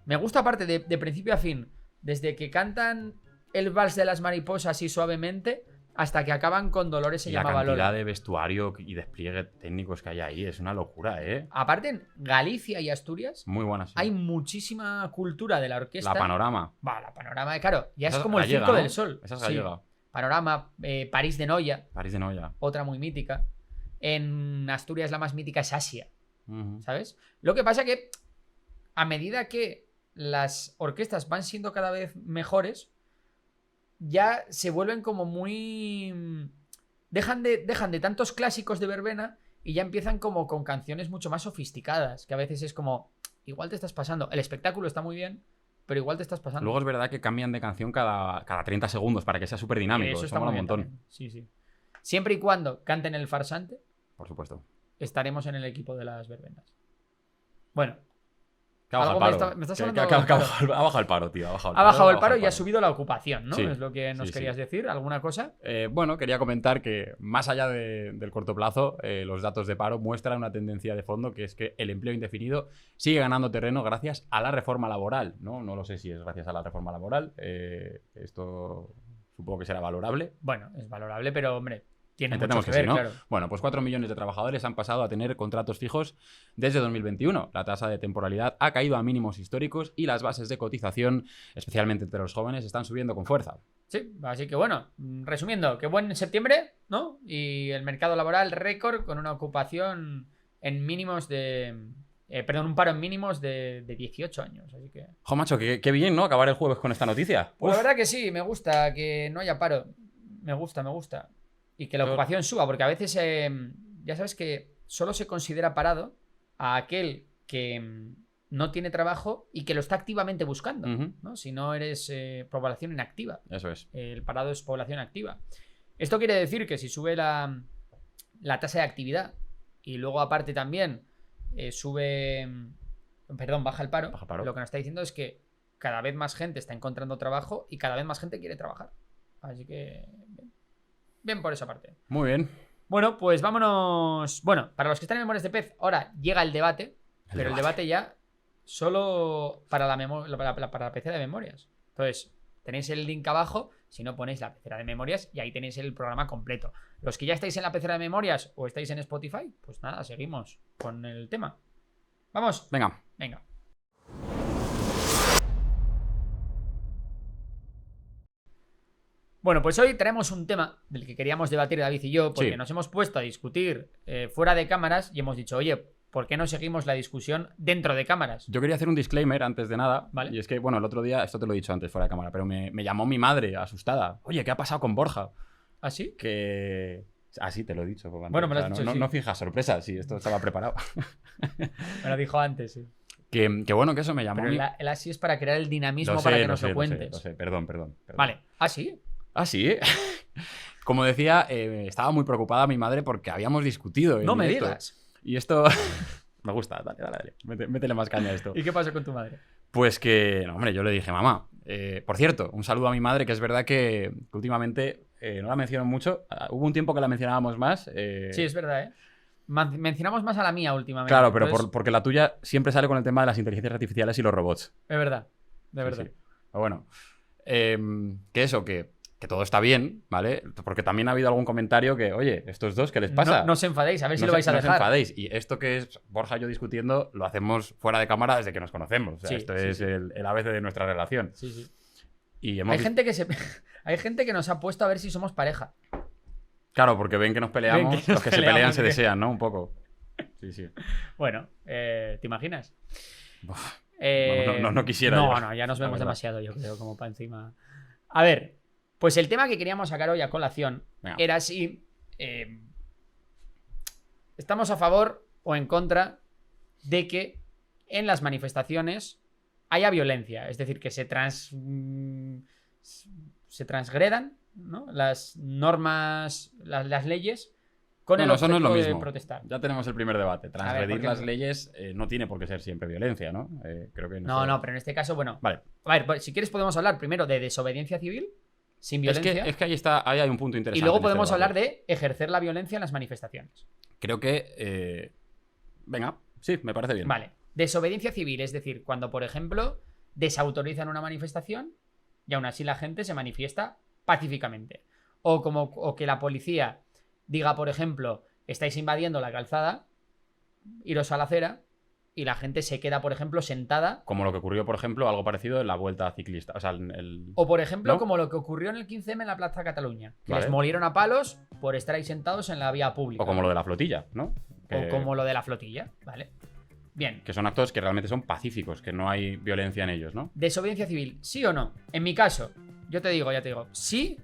Me gusta aparte de principio a fin, desde que cantan el vals de las mariposas y suavemente hasta que acaban con Dolores se llamaba Lola. La cantidad de vestuario y despliegue técnicos que hay ahí es una locura, ¿eh? Aparte, en Galicia y Asturias muy buenas. Sí. Hay muchísima cultura de la orquesta. La Panorama. La Panorama, claro, ya esa es como gallega, el Circo ¿no? del Sol. Esa es gallega. Sí. Panorama, París de Noia. París de Noia. Otra muy mítica. En Asturias la más mítica es Asia. ¿Sabes? Lo que pasa que a medida que las orquestas van siendo cada vez mejores, ya se vuelven como muy... Dejan de tantos clásicos de verbena y ya empiezan como con canciones mucho más sofisticadas, que a veces es como, igual te estás pasando. El espectáculo está muy bien, pero igual te estás pasando. Luego es verdad que cambian de canción cada 30 segundos para que sea súper dinámico. Eso está muy bien montón. También. Sí. Siempre y cuando canten el farsante, por supuesto, estaremos en el equipo de las verbenas. Bueno. Que ha bajado el paro. Me estás hablando ha bajado el paro, tío. Ha bajado el paro y ha subido la ocupación, ¿no? Sí, es lo que nos querías decir. ¿Alguna cosa? Bueno, quería comentar que más allá del corto plazo, los datos de paro muestran una tendencia de fondo, que es que el empleo indefinido sigue ganando terreno gracias a la reforma laboral, ¿no? No lo sé si es gracias a la reforma laboral. Esto supongo que será valorable. Bueno, es valorable, pero hombre... Entendemos que ver, sí, ¿no? Claro. Bueno, pues 4 millones de trabajadores han pasado a tener contratos fijos desde 2021. La tasa de temporalidad ha caído a mínimos históricos y las bases de cotización, especialmente entre los jóvenes, están subiendo con fuerza. Sí, así que bueno, resumiendo, que buen septiembre, ¿no? Y el mercado laboral récord con una ocupación en mínimos de... un paro en mínimos de 18 años, así que... Jo, macho, qué bien, ¿no? Acabar el jueves con esta noticia. Pues la verdad que sí, me gusta que no haya paro. Me gusta. Y que la ocupación suba, porque a veces ya sabes que solo se considera parado a aquel que no tiene trabajo y que lo está activamente buscando, Ujú. ¿no? Si no eres población inactiva. Eso es. El parado es población activa. Esto quiere decir que si sube la tasa de actividad y luego aparte también baja el paro, Baja el paro. lo que nos está diciendo es que cada vez más gente está encontrando trabajo y cada vez más gente quiere trabajar. Así que bien por esa parte. Muy bien. Bueno, pues vámonos. Bueno, para los que están en Memorias de Pez, ahora llega el debate, pero el debate ya solo para para la pecera de memorias. Entonces, tenéis el link abajo, si no ponéis la pecera de memorias y ahí tenéis el programa completo. Los que ya estáis en la pecera de memorias o estáis en Spotify, pues nada, seguimos con el tema. ¿Vamos? Venga. Venga. Bueno, pues hoy tenemos un tema del que queríamos debatir David y yo, porque Sí. nos hemos puesto a discutir fuera de cámaras y hemos dicho, oye, ¿por qué no seguimos la discusión dentro de cámaras? Yo quería hacer un disclaimer antes de nada. Vale. Y es que, bueno, el otro día, esto te lo he dicho antes fuera de cámara, pero me llamó mi madre asustada. Oye, ¿qué ha pasado con Borja? ¿Ah, sí? Que... Ah, sí, te lo he dicho. Antes. Bueno, me lo has O sea, dicho, no, sí. no fijas sorpresas, sí, esto estaba preparado. Me lo dijo antes, sí. que bueno, que eso me llamó Pero mi... el así es para crear el dinamismo Lo sé, para que lo nos sé, lo lo cuentes. sé. Perdón. Vale. ¿Ah, sí? Ah, sí. Como decía, estaba muy preocupada mi madre porque habíamos discutido. en No me directo. digas. Y esto... me gusta, dale. Métele más caña a esto. ¿Y qué pasó con tu madre? Pues que, no, hombre, yo le dije, mamá, por cierto, un saludo a mi madre, que es verdad que últimamente no la menciono mucho. Hubo un tiempo que la mencionábamos más. Sí, es verdad, ¿eh? Mencionamos más a la mía últimamente. Claro, pero entonces, porque la tuya siempre sale con el tema de las inteligencias artificiales y los robots. Es verdad, de Sí, verdad. sí. Pero bueno, que eso, que todo está bien, ¿vale? Porque también ha habido algún comentario que, oye, estos dos, ¿qué les pasa? No os enfadéis, a ver si No lo se- vais a no os dejar. enfadéis. Y esto que es Borja y yo discutiendo, lo hacemos fuera de cámara desde que nos conocemos. O sea, Sí, esto sí, es sí. el ABC de nuestra relación. Sí, sí. Y hemos Hay gente que hay gente que nos ha puesto a ver si somos pareja. Claro, porque ven que nos peleamos, Ven que nos los que se peleamos, pelean se que- desean, ¿no? Un poco. Sí. Bueno, ¿te imaginas? Uf, Eh, no quisiera No, yo, no, ya nos la vemos verdad. demasiado, yo creo, como para encima. A ver, pues el tema que queríamos sacar hoy a colación Venga. era si estamos a favor o en contra de que en las manifestaciones haya violencia, es decir, que se transgredan, ¿no? Las normas, las leyes con el Bueno, eso no es lo objetivo de mismo. protestar. Ya tenemos el primer debate. Transgredir ¿por qué? las leyes no tiene por qué ser siempre violencia, ¿no? Creo que No, pero en este caso, bueno. Vale. A ver, pues, si quieres podemos hablar primero de desobediencia civil, sin violencia. Es que ahí hay un punto interesante. Y luego en este podemos debate. hablar de ejercer la violencia en las manifestaciones. Creo que... venga, sí, me parece bien. Vale. Desobediencia civil, es decir, cuando, por ejemplo, desautorizan una manifestación y aún así la gente se manifiesta pacíficamente. O que la policía diga, por ejemplo, estáis invadiendo la calzada, iros a la acera, y la gente se queda, por ejemplo, sentada. Como lo que ocurrió, por ejemplo, algo parecido en la Vuelta Ciclista. O sea, O, por ejemplo, ¿No? como lo que ocurrió en el 15M en la Plaza Cataluña, que Vale. les molieron a palos por estar ahí sentados en la vía pública. o como lo de la flotilla, ¿no? O como lo de la flotilla, ¿vale? Bien. Que son actos que realmente son pacíficos, que no hay violencia en ellos, ¿no? ¿Desobediencia civil? ¿Sí o no? En mi caso, ya te digo, sí,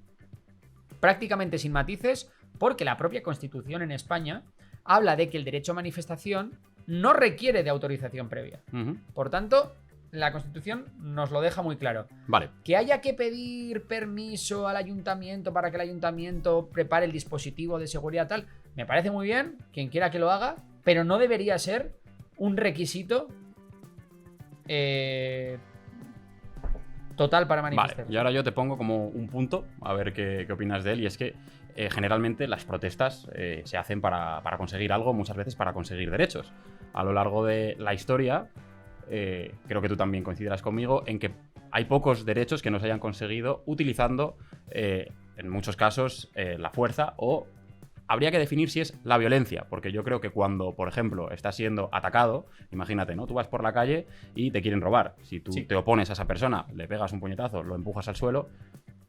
prácticamente sin matices, porque la propia Constitución en España habla de que el derecho a manifestación no requiere de autorización previa. Ujú. Por tanto, la Constitución nos lo deja muy claro. Vale. Que haya que pedir permiso al ayuntamiento para que el ayuntamiento prepare el dispositivo de seguridad tal, me parece muy bien, quien quiera que lo haga, pero no debería ser un requisito total para manifestar. Vale, y ahora yo te pongo como un punto, a ver qué opinas de él, y es que generalmente las protestas se hacen para conseguir algo, muchas veces para conseguir derechos. A lo largo de la historia, creo que tú también coincidirás conmigo, en que hay pocos derechos que no se hayan conseguido utilizando, en muchos casos, la fuerza o... Habría que definir si es la violencia, porque yo creo que cuando, por ejemplo, estás siendo atacado, imagínate, ¿no? Tú vas por la calle y te quieren robar. Si tú Sí. te opones a esa persona, le pegas un puñetazo, lo empujas al suelo,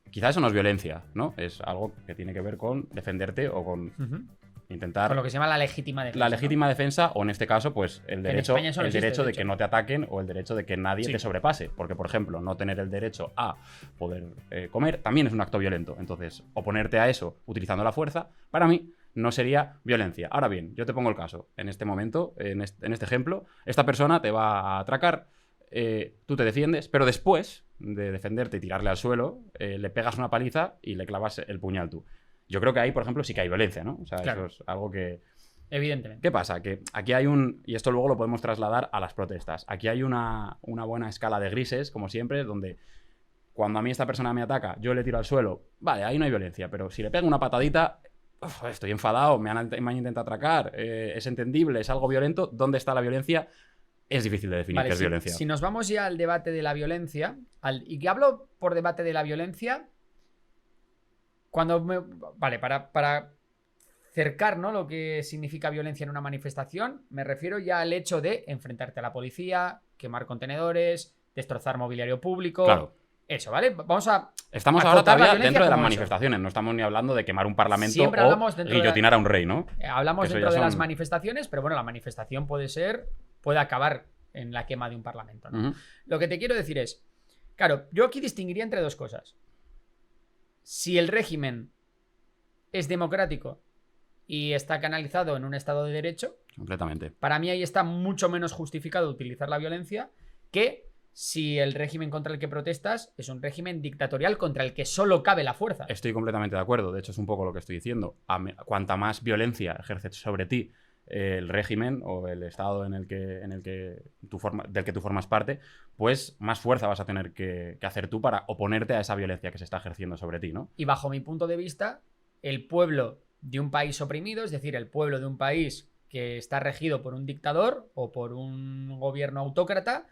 quizá eso no es violencia, ¿no? Es algo que tiene que ver con defenderte o con Ujú. intentar Con lo que se llama la legítima defensa. la legítima defensa, o en este caso, pues el en derecho, España eso no el existe, derecho de de hecho. que no te ataquen o el derecho de que nadie Sí. te sobrepase. Porque, por ejemplo, no tener el derecho a poder comer también es un acto violento. Entonces, oponerte a eso utilizando la fuerza, para mí, no sería violencia. Ahora bien, yo te pongo el caso. En este momento, en este ejemplo, esta persona te va a atracar, tú te defiendes, pero después de defenderte y tirarle al suelo, le pegas una paliza y le clavas el puñal tú. Yo creo que ahí, por ejemplo, sí que hay violencia, ¿no? O sea, Claro. eso es algo que... Evidentemente. ¿Qué pasa? Que aquí hay un... Y esto luego lo podemos trasladar a las protestas. Aquí hay una buena escala de grises, como siempre, donde cuando a mí esta persona me ataca, yo le tiro al suelo, vale, ahí no hay violencia, pero si le pego una patadita, estoy enfadado, me han intentado atracar, es entendible, es algo violento, ¿dónde está la violencia? Es difícil de definir Vale, qué es violencia. si nos vamos ya al debate de la violencia, y que hablo por debate de la violencia, vale, para cercar, ¿no?, lo que significa violencia en una manifestación, me refiero ya al hecho de enfrentarte a la policía, quemar contenedores, destrozar mobiliario público. Claro. Eso, ¿vale? Vamos a... Estamos acotar ahora la todavía violencia dentro de las como eso. manifestaciones, no estamos ni hablando de quemar un parlamento Siempre hablamos o dentro de guillotinar a un rey, ¿no? Hablamos Que eso dentro ya de las son- manifestaciones, pero bueno, la manifestación puede acabar en la quema de un parlamento, ¿no? Ujú. Lo que te quiero decir es, claro, yo aquí distinguiría entre dos cosas. Si el régimen es democrático y está canalizado en un estado de derecho, Completamente. para mí ahí está mucho menos justificado utilizar la violencia que si el régimen contra el que protestas es un régimen dictatorial contra el que solo cabe la fuerza. Estoy completamente de acuerdo. De hecho, es un poco lo que estoy diciendo. Cuanta más violencia ejerce sobre ti el régimen o el estado del que tú formas parte, pues más fuerza vas a tener que hacer tú para oponerte a esa violencia que se está ejerciendo sobre ti, ¿no? Y bajo mi punto de vista, el pueblo de un país oprimido, es decir, el pueblo de un país que está regido por un dictador o por un gobierno autócrata,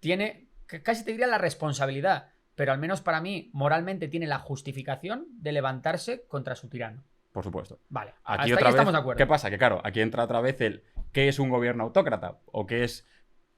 tiene, casi te diría la responsabilidad, pero al menos para mí, moralmente tiene la justificación de levantarse contra su tirano. Por supuesto. Vale, Aquí hasta otra ahí vez, estamos de acuerdo. ¿qué pasa? Que claro, aquí entra otra vez el ¿qué es un gobierno autócrata? ¿O qué es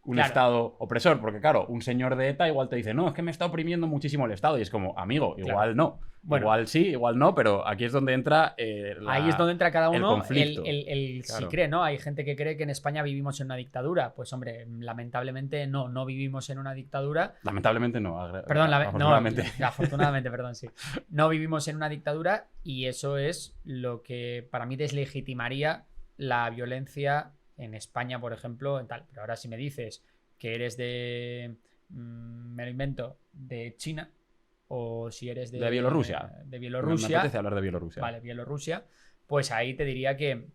un Claro. Estado opresor? Porque claro, un señor de ETA igual te dice, no, es que me está oprimiendo muchísimo el Estado. Y es como, amigo, igual Claro. no. Bueno. Igual sí, igual no, pero aquí es donde entra Ahí es donde entra cada el uno conflicto. si Claro. cree, ¿no? Hay gente que cree que en España vivimos en una dictadura. Pues hombre, lamentablemente no vivimos en una dictadura. Lamentablemente no. Perdón, afortunadamente. no, afortunadamente, perdón, sí. No vivimos en una dictadura y eso es lo que para mí deslegitimaría la violencia en España, por ejemplo, en tal. Pero ahora si me dices que eres me lo invento, de China, o si eres De Bielorrusia. De Me Bielorrusia. apetece hablar de Bielorrusia. Vale, Bielorrusia, pues ahí te diría que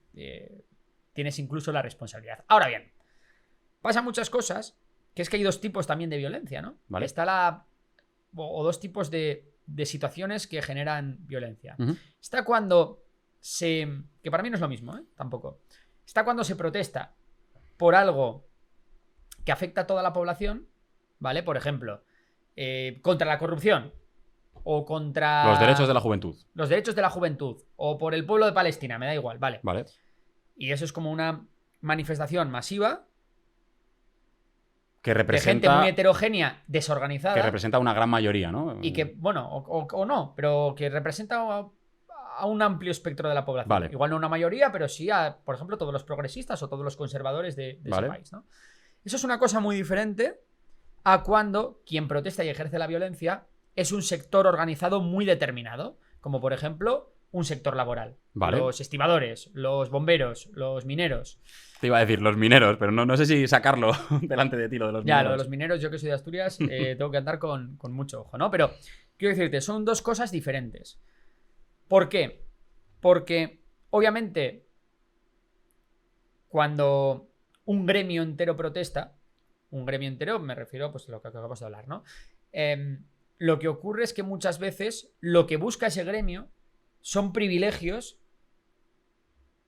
tienes incluso la responsabilidad. Ahora bien, pasan muchas cosas, que es que hay dos tipos también de violencia, ¿no? Vale. Está o dos tipos de situaciones que generan violencia. Ujú. Está cuando que para mí no es lo mismo, ¿eh? Tampoco. Está cuando se protesta por algo que afecta a toda la población, ¿vale? Por ejemplo, contra la corrupción o contra Los derechos de la juventud. los derechos de la juventud o por el pueblo de Palestina, me da igual, vale. Vale. Y eso es como una manifestación masiva Que de gente representa, muy heterogénea, desorganizada que representa una gran mayoría, ¿no? y que, bueno, o no, pero que representa a un amplio espectro de la población. Vale. Igual no una mayoría, pero sí a, por ejemplo, todos los progresistas o todos los conservadores de Vale. ese país, ¿no? Eso es una cosa muy diferente a cuando quien protesta y ejerce la violencia es un sector organizado muy determinado, como por ejemplo un sector laboral. Vale. Los estibadores, los bomberos, los mineros. Te iba a decir los mineros, pero no sé si sacarlo delante de ti, lo de los Ya, mineros. lo de los mineros, yo que soy de Asturias, tengo que andar con mucho ojo, ¿no? Pero quiero decirte, son dos cosas diferentes. ¿Por qué? Porque, obviamente, cuando un gremio entero protesta, un gremio entero, me refiero pues, a lo que acabamos de hablar, ¿no? Lo que ocurre es que muchas veces lo que busca ese gremio son privilegios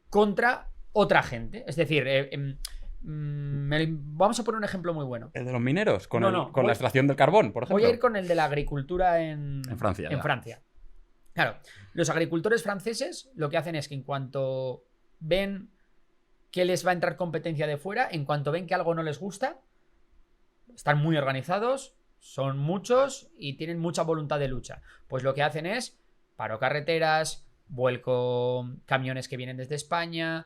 contra otra gente. Es decir, vamos a poner un ejemplo muy bueno. ¿El de los mineros? Con voy- la extracción del carbón, por ejemplo. Voy a ir con el de la agricultura en Francia, En ya. Francia. Claro, los agricultores franceses lo que hacen es que en cuanto ven que les va a entrar competencia de fuera, en cuanto ven que algo no les gusta, están muy organizados, son muchos y tienen mucha voluntad de lucha. Pues lo que hacen es paro carreteras, vuelco camiones que vienen desde España,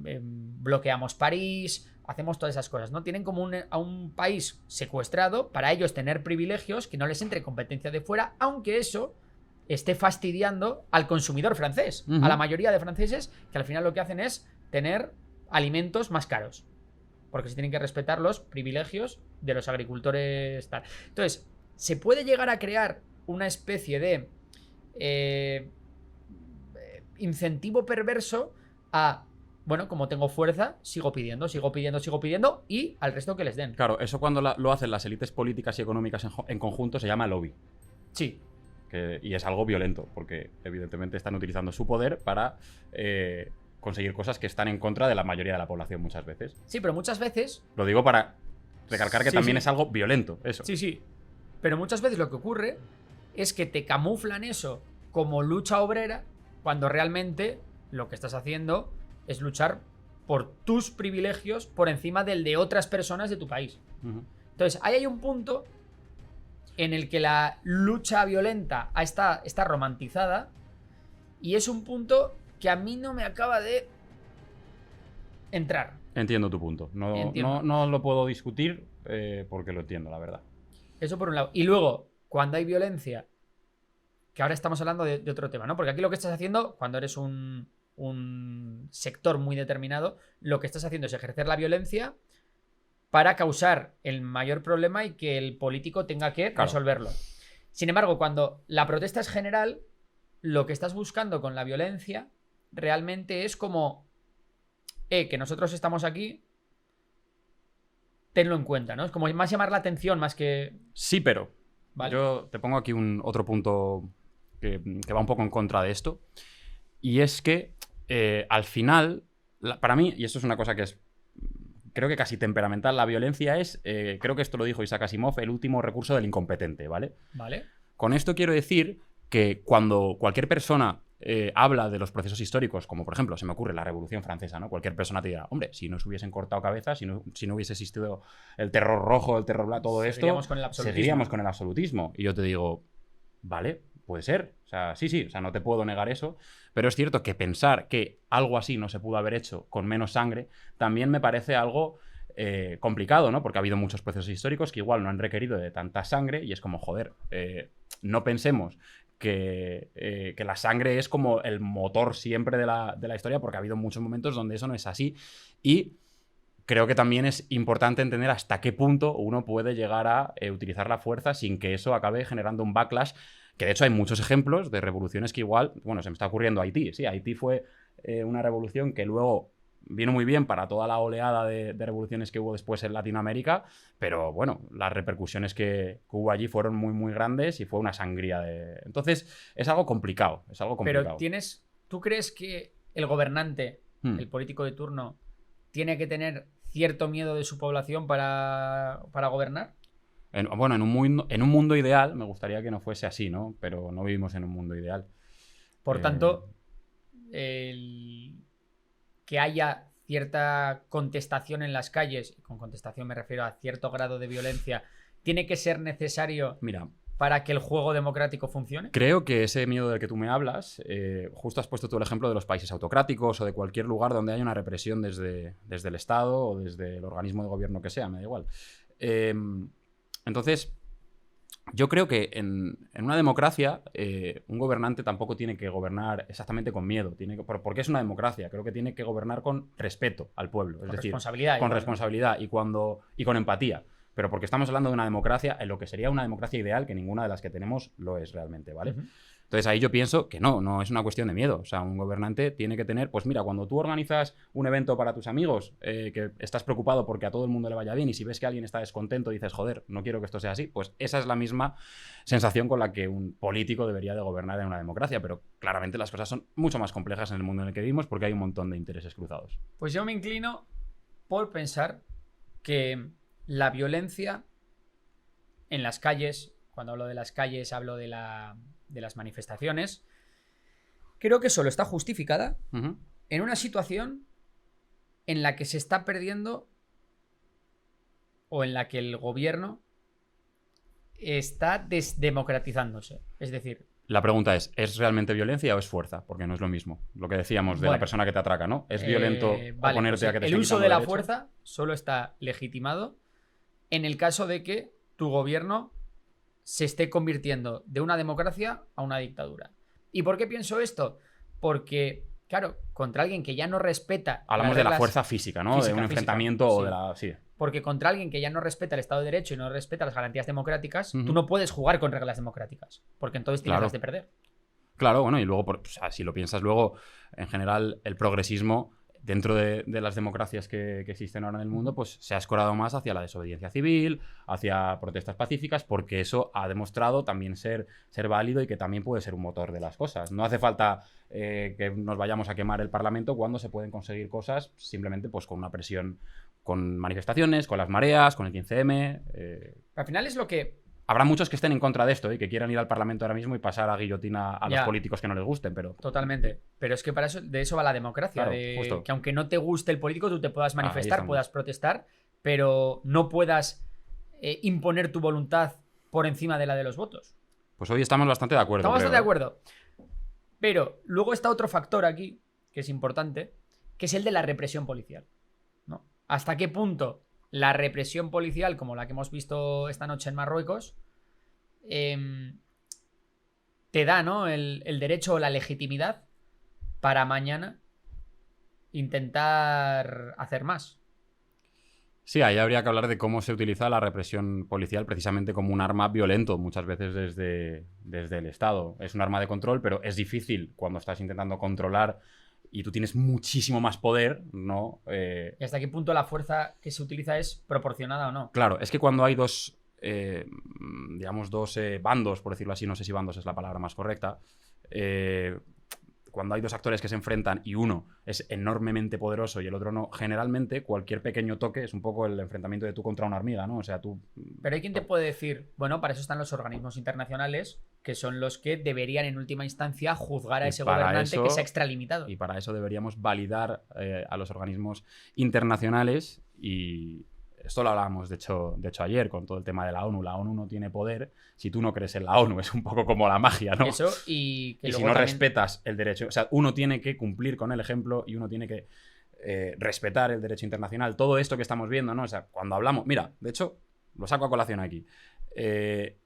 bloqueamos París, hacemos todas esas cosas, ¿no? Tienen como a un país secuestrado para ellos tener privilegios, que no les entre competencia de fuera, aunque eso esté fastidiando al consumidor francés, a la mayoría de franceses, que al final lo que hacen es tener alimentos más caros, porque se tienen que respetar los privilegios de los agricultores tal. Entonces, se puede llegar a crear una especie de incentivo perverso a, bueno, como tengo fuerza, sigo pidiendo y al resto que les den. Claro, eso cuando lo hacen las élites políticas y económicas en conjunto se llama lobby. Sí. Y es algo violento, porque evidentemente están utilizando su poder para conseguir cosas que están en contra de la mayoría de la población muchas veces. Sí, pero muchas veces... Lo digo para recalcar que también sí. es algo violento, eso. Sí, sí. Pero muchas veces lo que ocurre es que te camuflan eso como lucha obrera cuando realmente lo que estás haciendo es luchar por tus privilegios por encima del de otras personas de tu país. Entonces, ahí hay un punto en el que la lucha violenta está romantizada y es un punto que a mí no me acaba de entrar. Entiendo tu punto. No lo puedo discutir porque lo entiendo, la verdad. Eso por un lado. Y luego, cuando hay violencia, que ahora estamos hablando de otro tema, ¿no? Porque aquí lo que estás haciendo, cuando eres un sector muy determinado, lo que estás haciendo es ejercer la violencia para causar el mayor problema y que el político tenga que resolverlo. Sin embargo, cuando la protesta es general, lo que estás buscando con la violencia realmente es como que nosotros estamos aquí, tenlo en cuenta, ¿no? Es como más llamar la atención más que... Sí, pero ¿vale? Yo te pongo aquí otro punto que va un poco en contra de esto, y es que al final, para mí, y esto es una cosa que es creo que casi temperamental, la violencia es, creo que esto lo dijo Isaac Asimov, el último recurso del incompetente, ¿vale? Vale. Con esto quiero decir que cuando cualquier persona habla de los procesos históricos, como por ejemplo, se me ocurre la Revolución Francesa, ¿no? Cualquier persona te dirá, hombre, si no se hubiesen cortado cabezas, si no hubiese existido el terror rojo, el terror blanco, todo esto, seguiríamos con el absolutismo. Y yo te digo, vale, puede ser. O sea, sí, o sea, no te puedo negar eso, pero es cierto que pensar que algo así no se pudo haber hecho con menos sangre también me parece algo complicado, ¿no? Porque ha habido muchos procesos históricos que igual no han requerido de tanta sangre y es como, joder, no pensemos que la sangre es como el motor siempre de la historia, porque ha habido muchos momentos donde eso no es así. Y creo que también es importante entender hasta qué punto uno puede llegar a utilizar la fuerza sin que eso acabe generando un backlash, que de hecho hay muchos ejemplos de revoluciones que igual, bueno, se me está ocurriendo Haití. Sí, Haití fue una revolución que luego vino muy bien para toda la oleada de revoluciones que hubo después en Latinoamérica, pero bueno, las repercusiones que hubo allí fueron muy, muy grandes y fue una sangría de... Entonces, es algo complicado, Pero ¿tú crees que el gobernante, el político de turno, tiene que tener cierto miedo de su población para gobernar? Bueno, en un mundo ideal, me gustaría que no fuese así, ¿no? Pero no vivimos en un mundo ideal. Por tanto, que haya cierta contestación en las calles, y con contestación me refiero a cierto grado de violencia, ¿tiene que ser necesario para que el juego democrático funcione? Creo que ese miedo del que tú me hablas, justo has puesto tú el ejemplo de los países autocráticos o de cualquier lugar donde haya una represión desde el Estado o desde el organismo de gobierno que sea, me da igual. Entonces, yo creo que en una democracia un gobernante tampoco tiene que gobernar exactamente con miedo, porque es una democracia. Creo que tiene que gobernar con respeto al pueblo, es decir, con responsabilidad y con empatía. Pero porque estamos hablando de una democracia en lo que sería una democracia ideal, que ninguna de las que tenemos lo es realmente, ¿vale? Entonces ahí yo pienso que no es una cuestión de miedo. O sea, un gobernante tiene que tener, pues mira, cuando tú organizas un evento para tus amigos, que estás preocupado porque a todo el mundo le vaya bien y si ves que alguien está descontento dices, joder, no quiero que esto sea así, pues esa es la misma sensación con la que un político debería de gobernar en una democracia. Pero claramente las cosas son mucho más complejas en el mundo en el que vivimos porque hay un montón de intereses cruzados. Pues yo me inclino por pensar que la violencia en las calles, cuando hablo de las calles hablo de las manifestaciones, creo que solo está justificada en una situación en la que se está perdiendo o en la que el gobierno está desdemocratizándose. Es decir... La pregunta ¿es realmente violencia o es fuerza? Porque no es lo mismo. Lo que decíamos de la persona que te atraca, ¿no? ¿Es violento oponerte a que te el uso de la fuerza solo está legitimado en el caso de que tu gobierno se esté convirtiendo de una democracia a una dictadura. ¿Y por qué pienso esto? Porque, claro, contra alguien que ya no respeta... Hablamos de la fuerza física, ¿no? De un enfrentamiento o de la... Sí. Porque contra alguien que ya no respeta el Estado de Derecho y no respeta las garantías democráticas, tú no puedes jugar con reglas democráticas, porque entonces tienes las de perder. Claro, bueno, y luego, o sea, si lo piensas luego, en general, el progresismo dentro de las democracias que existen ahora en el mundo, pues se ha escorado más hacia la desobediencia civil, hacia protestas pacíficas, porque eso ha demostrado también ser válido y que también puede ser un motor de las cosas. No hace falta que nos vayamos a quemar el Parlamento cuando se pueden conseguir cosas simplemente pues con una presión, con manifestaciones, con las mareas, con el 15M. Al final es lo que... Habrá muchos que estén en contra de esto y que quieran ir al Parlamento ahora mismo y pasar a guillotina a los políticos que no les gusten, pero... Totalmente. Pero es que para eso, de eso va la democracia. Claro, de que aunque no te guste el político, tú te puedas manifestar, puedas protestar, pero no puedas imponer tu voluntad por encima de la de los votos. Pues hoy estamos bastante de acuerdo. Estamos bastante de acuerdo. Pero luego está otro factor aquí, que es importante, que es el de la represión policial, ¿no? ¿Hasta qué punto la represión policial, como la que hemos visto esta noche en Marruecos, te da, ¿no?, el derecho o la legitimidad para mañana intentar hacer más? Sí, ahí habría que hablar de cómo se utiliza la represión policial precisamente como un arma violento, muchas veces desde el Estado. Es un arma de control, pero es difícil cuando estás intentando controlar y tú tienes muchísimo más poder, ¿no? ¿Y hasta qué punto la fuerza que se utiliza es proporcionada o no? Claro, es que cuando hay dos, digamos, dos bandos, por decirlo así, no sé si bandos es la palabra más correcta, cuando hay dos actores que se enfrentan y uno es enormemente poderoso y el otro no, generalmente cualquier pequeño toque es un poco el enfrentamiento de tú contra una hormiga, ¿no? O sea, tú... Pero hay quien te puede decir, bueno, para eso están los organismos internacionales, que son los que deberían en última instancia juzgar a ese gobernante que se ha extralimitado. Y para eso deberíamos validar a los organismos internacionales y... Esto lo hablábamos, de hecho, ayer con todo el tema de la ONU. La ONU no tiene poder si tú no crees en la ONU. Es un poco como la magia, ¿no? Eso y que si no respetas el derecho... O sea, uno tiene que cumplir con el ejemplo y uno tiene que respetar el derecho internacional. Todo esto que estamos viendo, ¿no? O sea, cuando hablamos... Mira, de hecho, lo saco a colación aquí.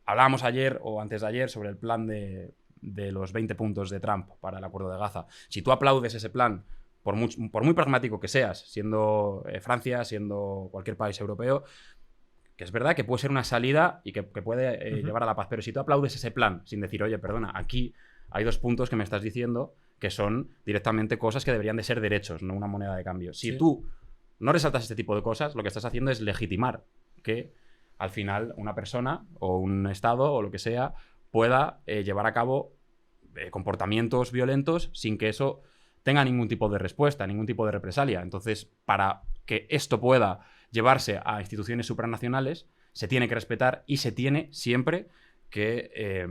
Hablábamos ayer o antes de ayer sobre el plan de los 20 puntos de Trump para el acuerdo de Gaza. Si tú aplaudes ese plan... Por muy pragmático que seas, siendo Francia, siendo cualquier país europeo, que es verdad que puede ser una salida y que puede llevar a la paz, pero si tú aplaudes ese plan sin decir, oye, perdona, aquí hay dos puntos que me estás diciendo que son directamente cosas que deberían de ser derechos, no una moneda de cambio. Si tú no resaltas este tipo de cosas, lo que estás haciendo es legitimar que al final una persona o un Estado o lo que sea pueda llevar a cabo comportamientos violentos sin que eso tenga ningún tipo de respuesta, ningún tipo de represalia. Entonces, para que esto pueda llevarse a instituciones supranacionales, se tiene que respetar y se tiene siempre que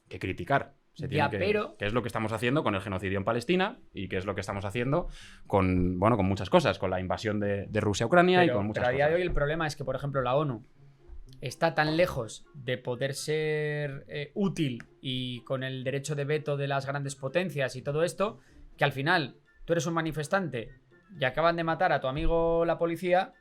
criticar. Que es lo que estamos haciendo con el genocidio en Palestina y que es lo que estamos haciendo con muchas cosas, con la invasión de Rusia a Ucrania y con muchas cosas. Pero a día de hoy el problema es que, por ejemplo, la ONU está tan lejos de poder ser útil y con el derecho de veto de las grandes potencias y todo esto, que al final tú eres un manifestante y acaban de matar a tu amigo la policía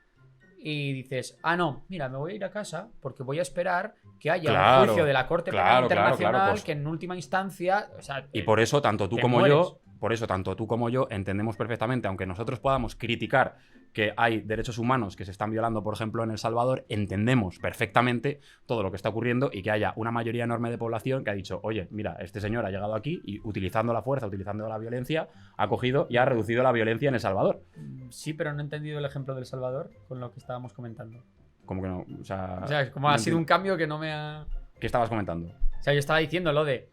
y dices, no, mira, me voy a ir a casa porque voy a esperar que haya un juicio de la Corte Penal Internacional pues, que en última instancia... O sea, y por eso tanto tú como yo entendemos perfectamente, aunque nosotros podamos criticar que hay derechos humanos que se están violando, por ejemplo, en El Salvador, entendemos perfectamente todo lo que está ocurriendo y que haya una mayoría enorme de población que ha dicho, oye, mira, este señor ha llegado aquí y utilizando la fuerza, utilizando la violencia, ha cogido y ha reducido la violencia en El Salvador. Sí, pero no he entendido el ejemplo de El Salvador con lo que estábamos comentando. ¿Cómo que no? O sea como ha sido un cambio que no me ha... ¿Qué estabas comentando? O sea, yo estaba diciendo lo de...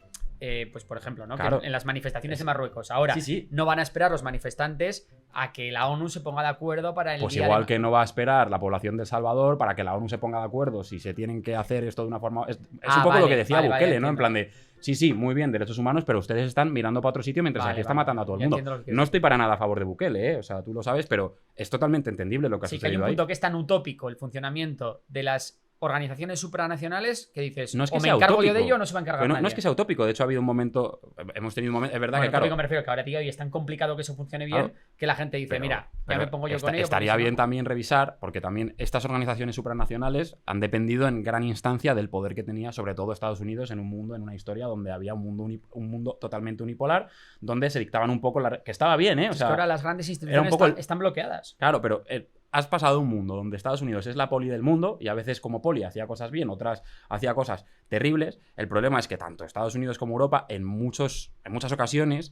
pues por ejemplo, ¿no? Claro. Que en las manifestaciones de Marruecos ahora no van a esperar los manifestantes a que la ONU se ponga de acuerdo para el pues día igual que no va a esperar la población de El Salvador para que la ONU se ponga de acuerdo si se tienen que hacer esto de una forma... Es un poco lo que decía Bukele, ¿no? En plan de, sí, muy bien, derechos humanos, pero ustedes están mirando para otro sitio mientras aquí está matando a todo el mundo. No estoy para nada a favor de Bukele, o sea, tú lo sabes, pero es totalmente entendible lo que ha sucedido ahí. Sí, que hay un punto que es tan utópico el funcionamiento de las organizaciones supranacionales que dices, No es que o me sea encargo yo de utópico. ello o no se va a encargar Pero no, nadie. no es que sea utópico, de hecho ha habido un momento, hemos tenido un momento, es verdad Bueno, que claro, utópico me refiero que ahora a día de hoy es tan complicado que eso funcione bien Claro. que la gente dice, mira, ya me pongo yo con ello. Estaría porque si bien no- también revisar, porque también estas organizaciones supranacionales han dependido en gran instancia del poder que tenía, sobre todo Estados Unidos, en un mundo, en una historia donde había un mundo totalmente unipolar, donde se dictaban un poco, que estaba bien, ¿eh? O Es sea, que ahora las grandes instituciones poco están bloqueadas. claro, pero has pasado un mundo donde Estados Unidos es la poli del mundo y a veces como poli hacía cosas bien, otras hacía cosas terribles. El problema es que tanto Estados Unidos como Europa en muchas ocasiones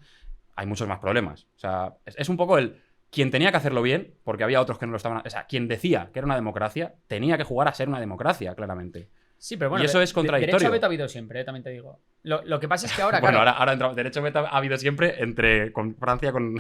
hay muchos más problemas. O sea, es un poco quien tenía que hacerlo bien, porque había otros que no lo estaban. O sea, quien decía que era una democracia tenía que jugar a ser una democracia, claramente. Sí, pero bueno, Y eso es contradictorio. Derecho a veto ha habido siempre, también te digo. Lo que pasa es que ahora, Bueno, claro, ahora entramos. Derecho a veto ha habido siempre con Francia, con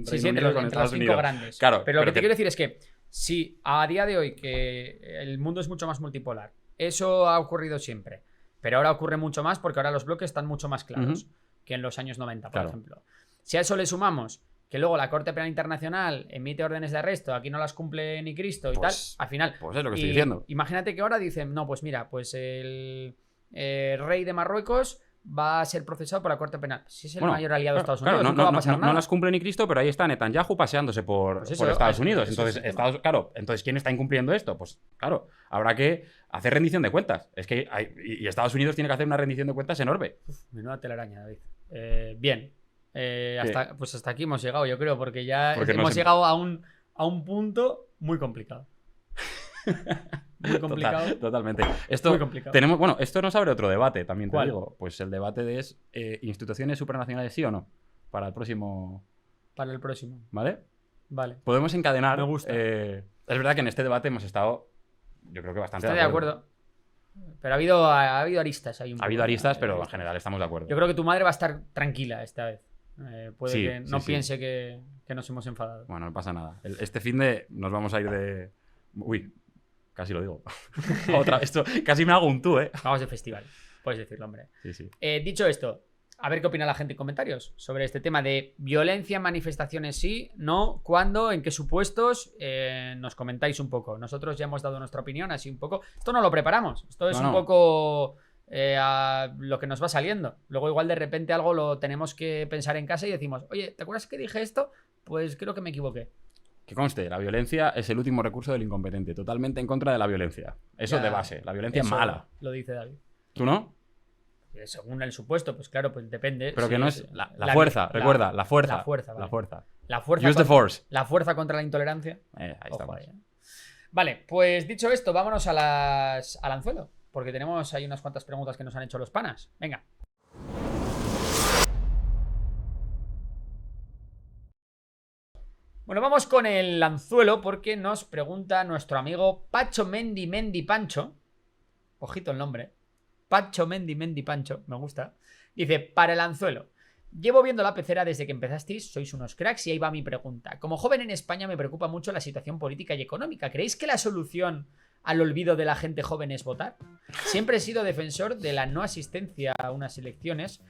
sí, Reino Unido y con entre Estados los 5 Unidos. grandes. Claro, pero lo que te que- quiero decir es que si a día de hoy que el mundo es mucho más multipolar, eso ha ocurrido siempre, pero ahora ocurre mucho más porque ahora los bloques están mucho más claros que en los años 90, por Claro. ejemplo. Si a eso le sumamos que luego la Corte Penal Internacional emite órdenes de arresto, aquí no las cumple ni Cristo y Pues- tal, al final... Pues es lo que estoy Y diciendo. imagínate que ahora dicen, no, pues mira, pues el rey de Marruecos va a ser procesado por la Corte Penal. Si es el Bueno, mayor aliado de claro, Estados claro, Unidos, no, nunca va a no, pasar no, nada. no las cumple ni Cristo, pero ahí está Netanyahu paseándose por, Pues eso, por Estados eso Unidos. es Entonces, el tema. entonces, ¿quién está incumpliendo esto? Pues claro, habrá que hacer rendición de cuentas. Es que y Estados Unidos tiene que hacer una rendición de cuentas enorme. Menuda telaraña, David. Bien. Pues hasta aquí hemos llegado, yo creo, porque ya Porque no hemos se- llegado a un punto muy complicado. Muy complicado. Totalmente. Esto, Muy complicado. bueno, esto nos abre otro debate, también te ¿Cuál? digo. Pues el debate de instituciones supranacionales sí o no. Para el próximo. Para el próximo. ¿Vale? Vale. Podemos encadenar. Me gusta. Es verdad que en este debate hemos estado, yo creo que bastante Estoy de acuerdo. Pero ha habido aristas ahí un Ha poco, habido ¿no? aristas, pero en general estamos de acuerdo. Yo creo que tu madre va a estar tranquila esta vez. Puede Sí, que no sí. piense que nos hemos enfadado. Bueno, no pasa nada. Este fin de nos vamos a ir de. Uy, casi lo digo. Esto casi me hago un tú, ¿eh? Vamos de festival. Puedes decirlo, hombre. Sí, sí. Dicho esto, a ver qué opina la gente en comentarios sobre este tema de violencia en manifestaciones, sí, no, cuándo, en qué supuestos. Nos comentáis un poco. Nosotros ya hemos dado nuestra opinión, así un poco. Esto no lo preparamos. Esto es No, un no. poco a lo que nos va saliendo. Luego, igual de repente algo lo tenemos que pensar en casa y decimos, oye, ¿te acuerdas que dije esto? Pues creo que me equivoqué. Que conste, la violencia es el último recurso del incompetente. Totalmente en contra de la violencia. Eso Ya, de base. La violencia es eso mala. Lo dice David. ¿Tú no? Según el supuesto, pues claro, pues depende. Pero que si no es la fuerza, recuerda, la fuerza. La fuerza, vale. La fuerza. La fuerza Use the force. La fuerza contra la intolerancia. Ahí Ojo estamos. ahí, ¿eh? Vale, pues dicho esto, vámonos al anzuelo. Porque tenemos ahí unas cuantas preguntas que nos han hecho los panas. Venga. Bueno, vamos con el anzuelo porque nos pregunta nuestro amigo Pacho Mendy Pancho. Ojito el nombre. Pacho Mendy Pancho, me gusta. Dice, para el anzuelo. Llevo viendo la pecera desde que empezasteis, sois unos cracks y ahí va mi pregunta. Como joven en España me preocupa mucho la situación política y económica. ¿Creéis que la solución al olvido de la gente joven es votar? Siempre he sido defensor de la no asistencia a unas elecciones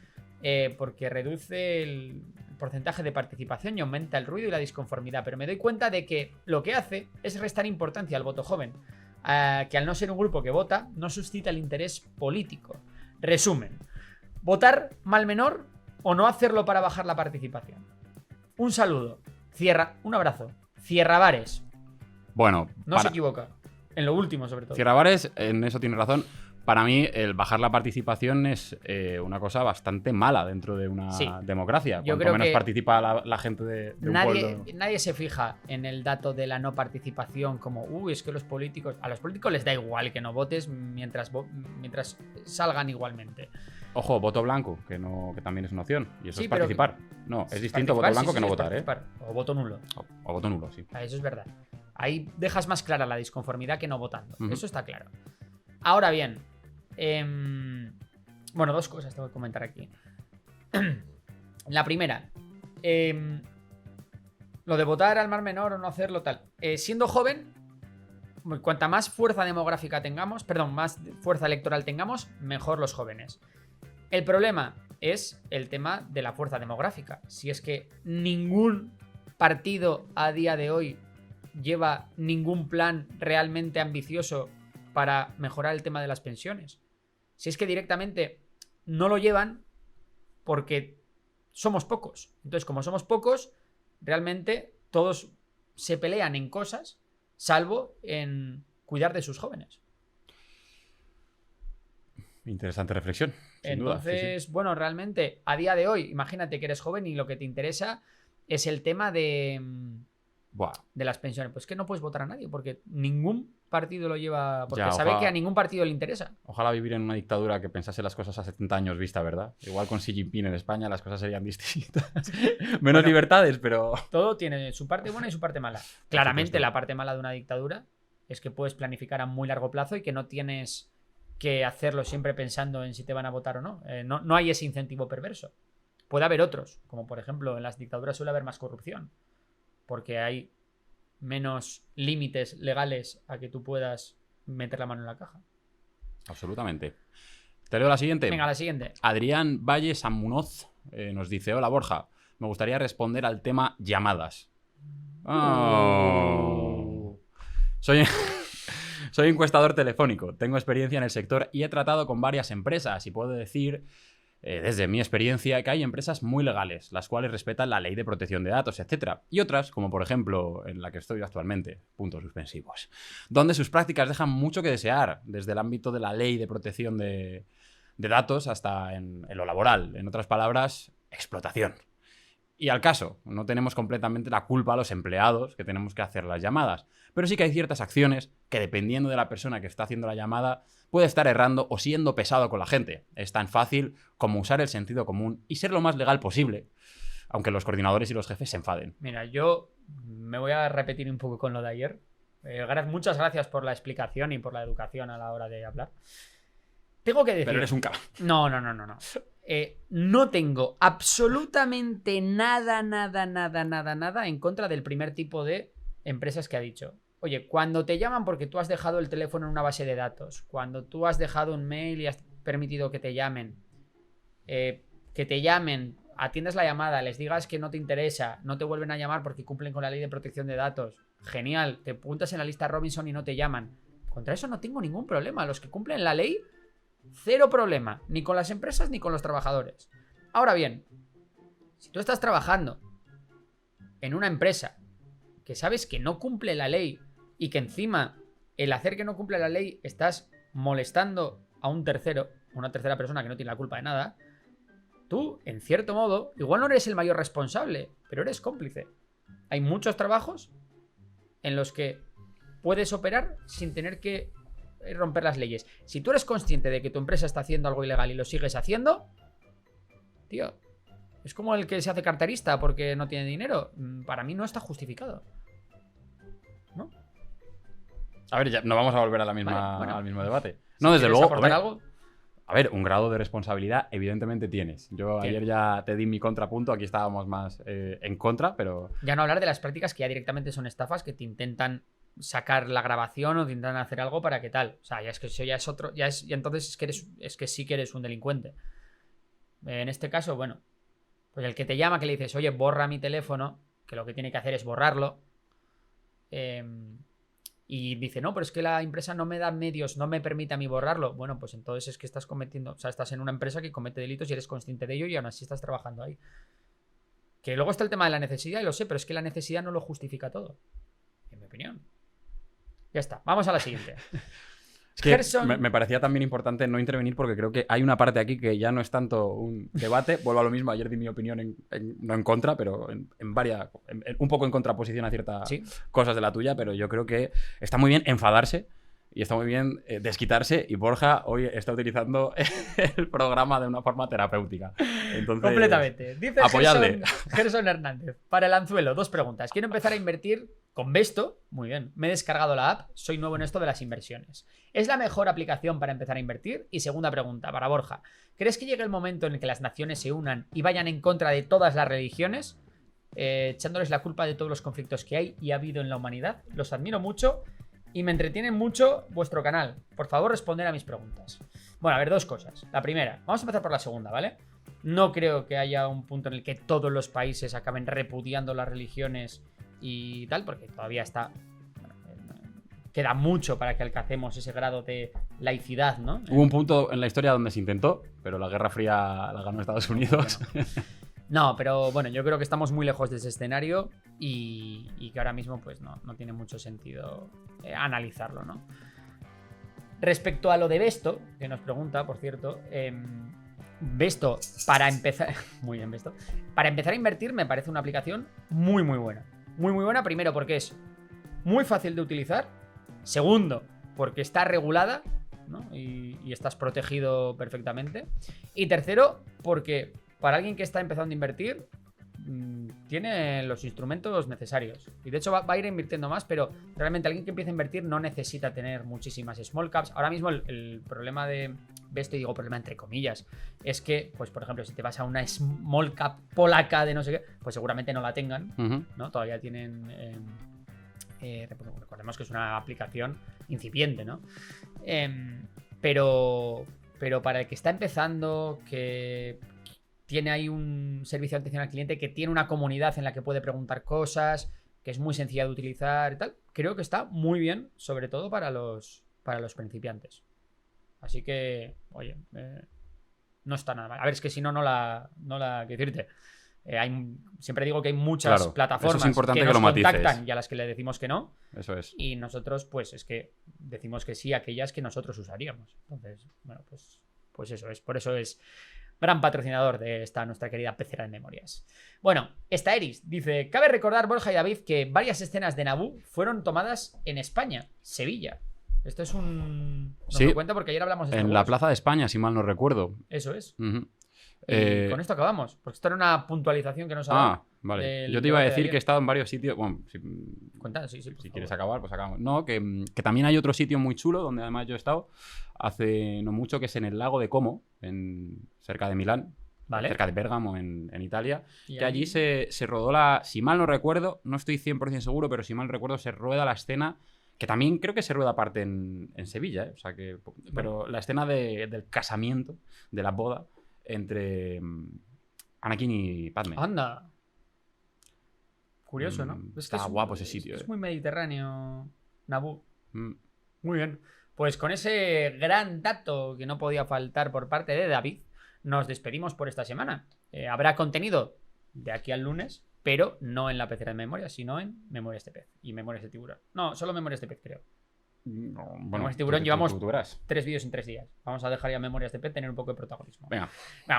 porque reduce el porcentaje de participación y aumenta el ruido y la disconformidad, pero me doy cuenta de que lo que hace es restar importancia al voto joven, que al no ser un grupo que vota, no suscita el interés político. Resumen, votar mal menor o no hacerlo para bajar la participación. Un saludo, un abrazo, Cierra Bares, Bueno, no se equivoca, en lo último sobre todo. Cierra Bares, en eso tiene razón. Para mí, el bajar la participación es una cosa bastante mala dentro de una Sí. democracia. Yo Cuanto creo menos que participa la gente de un pueblo. Nadie se fija en el dato de la no participación como, es que a los políticos les da igual que no votes mientras salgan igualmente. Ojo, voto blanco, que también es una opción. Y eso Sí, es pero- participar. No, es distinto voto blanco que no votar, ¿eh? O voto nulo. O voto nulo, sí. Eso es verdad. Ahí dejas más clara la disconformidad que no votando. Ujú. Eso está claro. Ahora bien, bueno, dos cosas tengo que comentar aquí. La primera, lo de votar al mar menor o no hacerlo tal. Siendo joven, cuanta más fuerza demográfica tengamos, más fuerza electoral tengamos, mejor los jóvenes. El problema es el tema de la fuerza demográfica. Si es que ningún partido a día de hoy lleva ningún plan realmente ambicioso para mejorar el tema de las pensiones? Si es que directamente no lo llevan porque somos pocos. Entonces, como somos pocos, realmente todos se pelean en cosas, salvo en cuidar de sus jóvenes. Interesante reflexión. Sin Entonces, duda, sí. bueno, realmente, a día de hoy, imagínate que eres joven y lo que te interesa es el tema Buah. de las pensiones. Pues que no puedes votar a nadie, porque ningún partido lo lleva, porque Ya, sabe ojalá. que a ningún partido le interesa. Ojalá vivir en una dictadura que pensase las cosas a 70 años vista, ¿verdad? Igual con Xi Jinping en España las cosas serían distintas. Menos Bueno, libertades, pero... todo tiene su parte buena y su parte mala. Claramente, supuesto. la parte mala de una dictadura es que puedes planificar a muy largo plazo y que no tienes que hacerlo siempre pensando en si te van a votar o no. No hay ese incentivo perverso. Puede haber otros, como por ejemplo en las dictaduras suele haber más corrupción, porque hay menos límites legales a que tú puedas meter la mano en la caja. Absolutamente. Te leo la siguiente. Venga, la siguiente. Adrián Valle Sanmunoz nos dice: hola Borja, me gustaría responder al tema llamadas. Oh. Soy encuestador telefónico, tengo experiencia en el sector y he tratado con varias empresas y puedo decir, desde mi experiencia, que hay empresas muy legales, las cuales respetan la ley de protección de datos, etc. Y otras, como por ejemplo en la que estoy actualmente, puntos suspensivos, donde sus prácticas dejan mucho que desear, desde el ámbito de la ley de protección de datos hasta en lo laboral. En otras palabras, explotación. Y al caso, no tenemos completamente la culpa a los empleados que tenemos que hacer las llamadas, pero sí que hay ciertas acciones que, dependiendo de la persona que está haciendo la llamada, puede estar errando o siendo pesado con la gente. Es tan fácil como usar el sentido común y ser lo más legal posible, aunque los coordinadores y los jefes se enfaden. Mira, yo me voy a repetir un poco con lo de ayer. Muchas gracias por la explicación y por la educación a la hora de hablar. Tengo que decir... Pero eres un cabrón. No. No tengo absolutamente nada en contra del primer tipo de empresas que ha dicho. Oye, cuando te llaman porque tú has dejado el teléfono en una base de datos, cuando tú has dejado un mail y has permitido que te llamen, atiendas la llamada, les digas que no te interesa, no te vuelven a llamar porque cumplen con la ley de protección de datos. Genial, te apuntas en la lista Robinson y no te llaman. Contra eso no tengo ningún problema. Los que cumplen la ley, cero problema, ni con las empresas ni con los trabajadores. Ahora bien, si tú estás trabajando en una empresa que sabes que no cumple la ley y que encima el hacer que no cumple la ley estás molestando a un tercero, una tercera persona que no tiene la culpa de nada, tú, en cierto modo, igual no eres el mayor responsable, pero eres cómplice. Hay muchos trabajos en los que puedes operar sin tener que romper las leyes. Si tú eres consciente de que tu empresa está haciendo algo ilegal y lo sigues haciendo, tío, es como el que se hace carterista porque no tiene dinero. Para mí no está justificado, ¿no? A ver, ya no vamos a volver a la misma, Vale, bueno. al mismo debate. Si No, desde quieres luego. aportar algo, A ver, un grado de responsabilidad evidentemente tienes. Yo Bien. ayer ya te di mi contrapunto, aquí estábamos más en contra, pero ya no hablar de las prácticas que ya directamente son estafas, que te intentan sacar la grabación o te intentan hacer algo para que tal. O sea, ya es que eso ya es otro, ya entonces es que sí que eres un delincuente. En este caso, bueno, pues el que te llama, que le dices, oye, borra mi teléfono, que lo que tiene que hacer es borrarlo. Y dice, no, pero es que la empresa no me da medios, no me permite a mí borrarlo. Bueno, pues entonces es que estás cometiendo, o sea, estás en una empresa que comete delitos y eres consciente de ello y aún así estás trabajando ahí. Que luego está el tema de la necesidad, y lo sé, pero es que la necesidad no lo justifica todo, en mi opinión. Ya está, vamos a la siguiente. es que Gerson- me parecía también importante no intervenir porque creo que hay una parte aquí que ya no es tanto un debate. Vuelvo a lo mismo, ayer di mi opinión no en contra, pero un poco en contraposición a ciertas Sí, cosas de la tuya, pero yo creo que está muy bien enfadarse y está muy bien desquitarse, y Borja hoy está utilizando el programa de una forma terapéutica. Entonces, completamente. Dice apoyadle. Gerson Hernández. Para el anzuelo, 2 preguntas. Quiero empezar a invertir con Besto. Muy bien. Me he descargado la app. Soy nuevo en esto de las inversiones. ¿Es la mejor aplicación para empezar a invertir? Y segunda pregunta, para Borja. ¿Crees que llegue el momento en el que las naciones se unan y vayan en contra de todas las religiones? Echándoles la culpa de todos los conflictos que hay y ha habido en la humanidad. Los admiro mucho y me entretiene mucho vuestro canal. Por favor, responder a mis preguntas. Bueno, a ver, 2 cosas. La primera, vamos a empezar por la segunda, ¿vale? No creo que haya un punto en el que todos los países acaben repudiando las religiones y tal, porque todavía está... queda mucho para que alcancemos ese grado de laicidad, ¿no? Hubo un punto en la historia donde se intentó, pero la Guerra Fría la ganó Estados Unidos. No, pero bueno, yo creo que estamos muy lejos de ese escenario y que ahora mismo pues no tiene mucho sentido analizarlo, ¿no? Respecto a lo de Besto, que nos pregunta, por cierto, Besto, para empezar... Muy bien, Besto. Para empezar a invertir me parece una aplicación muy, muy buena. Muy, muy buena, primero porque es muy fácil de utilizar. Segundo, porque está regulada, ¿no? Y estás protegido perfectamente. Y tercero, porque para alguien que está empezando a invertir, tiene los instrumentos necesarios. Y de hecho va a ir invirtiendo más, pero realmente alguien que empieza a invertir no necesita tener muchísimas small caps. Ahora mismo el problema de esto, y digo problema entre comillas, es que, pues por ejemplo, si te vas a una small cap polaca de no sé qué, pues seguramente no la tengan, ¿no? Todavía tienen... recordemos que es una aplicación incipiente, ¿no? Pero para el que está empezando, que tiene ahí un servicio de atención al cliente, que tiene una comunidad en la que puede preguntar cosas, que es muy sencilla de utilizar y tal, creo que está muy bien, sobre todo para los principiantes. Así que, oye, no está nada mal. A ver, es que si no, no la quiero decirte. Siempre digo que hay muchas plataformas eso es importante que que nos lo matices. contactan y a las que le decimos que no. Eso es. Y nosotros, pues, es que decimos que sí a aquellas que nosotros usaríamos. Entonces, bueno, pues eso es. Por eso es gran patrocinador de esta nuestra querida pecera de memorias. Bueno, esta Eris dice: cabe recordar, Borja y David, que varias escenas de Naboo fueron tomadas en España, Sevilla. Esto es un... Nos lo cuenta porque ayer hablamos de en la Plaza de España, si mal no recuerdo. Eso es. Y con esto acabamos, porque esto era una puntualización que nos ha dado. Vale. Yo te iba a decir que he estado en varios sitios. Bueno, Cuéntanos, sí, si quieres acabar, pues acabamos. No, que también hay otro sitio muy chulo donde además yo he estado hace no mucho, que es en el lago de Como, cerca de Milán. Vale. Cerca de Bérgamo, en Italia. Y que allí se rodó la... Si mal no recuerdo, no estoy 100% seguro, pero si mal recuerdo, se rueda la escena... Que también creo que se rueda aparte en Sevilla, ¿eh? O sea que... Pero la escena del casamiento, de la boda, entre Anakin y Padme. ¡Anda! Curioso, ¿no? Está guapo ese sitio. Es muy mediterráneo, Naboo. Muy bien. Pues con ese gran dato que no podía faltar por parte de David, nos despedimos por esta semana. Habrá contenido de aquí al lunes, pero no en la pecera de Memorias, sino en Memorias de Pez y Memorias de Tiburón. No, solo Memorias de Pez, creo. No, bueno, Memorias de Tiburón llevamos 3 vídeos en 3 días. Vamos a dejar ya Memorias de Pez tener un poco de protagonismo. Venga,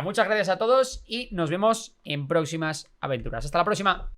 muchas gracias a todos y nos vemos en próximas aventuras. Hasta la próxima.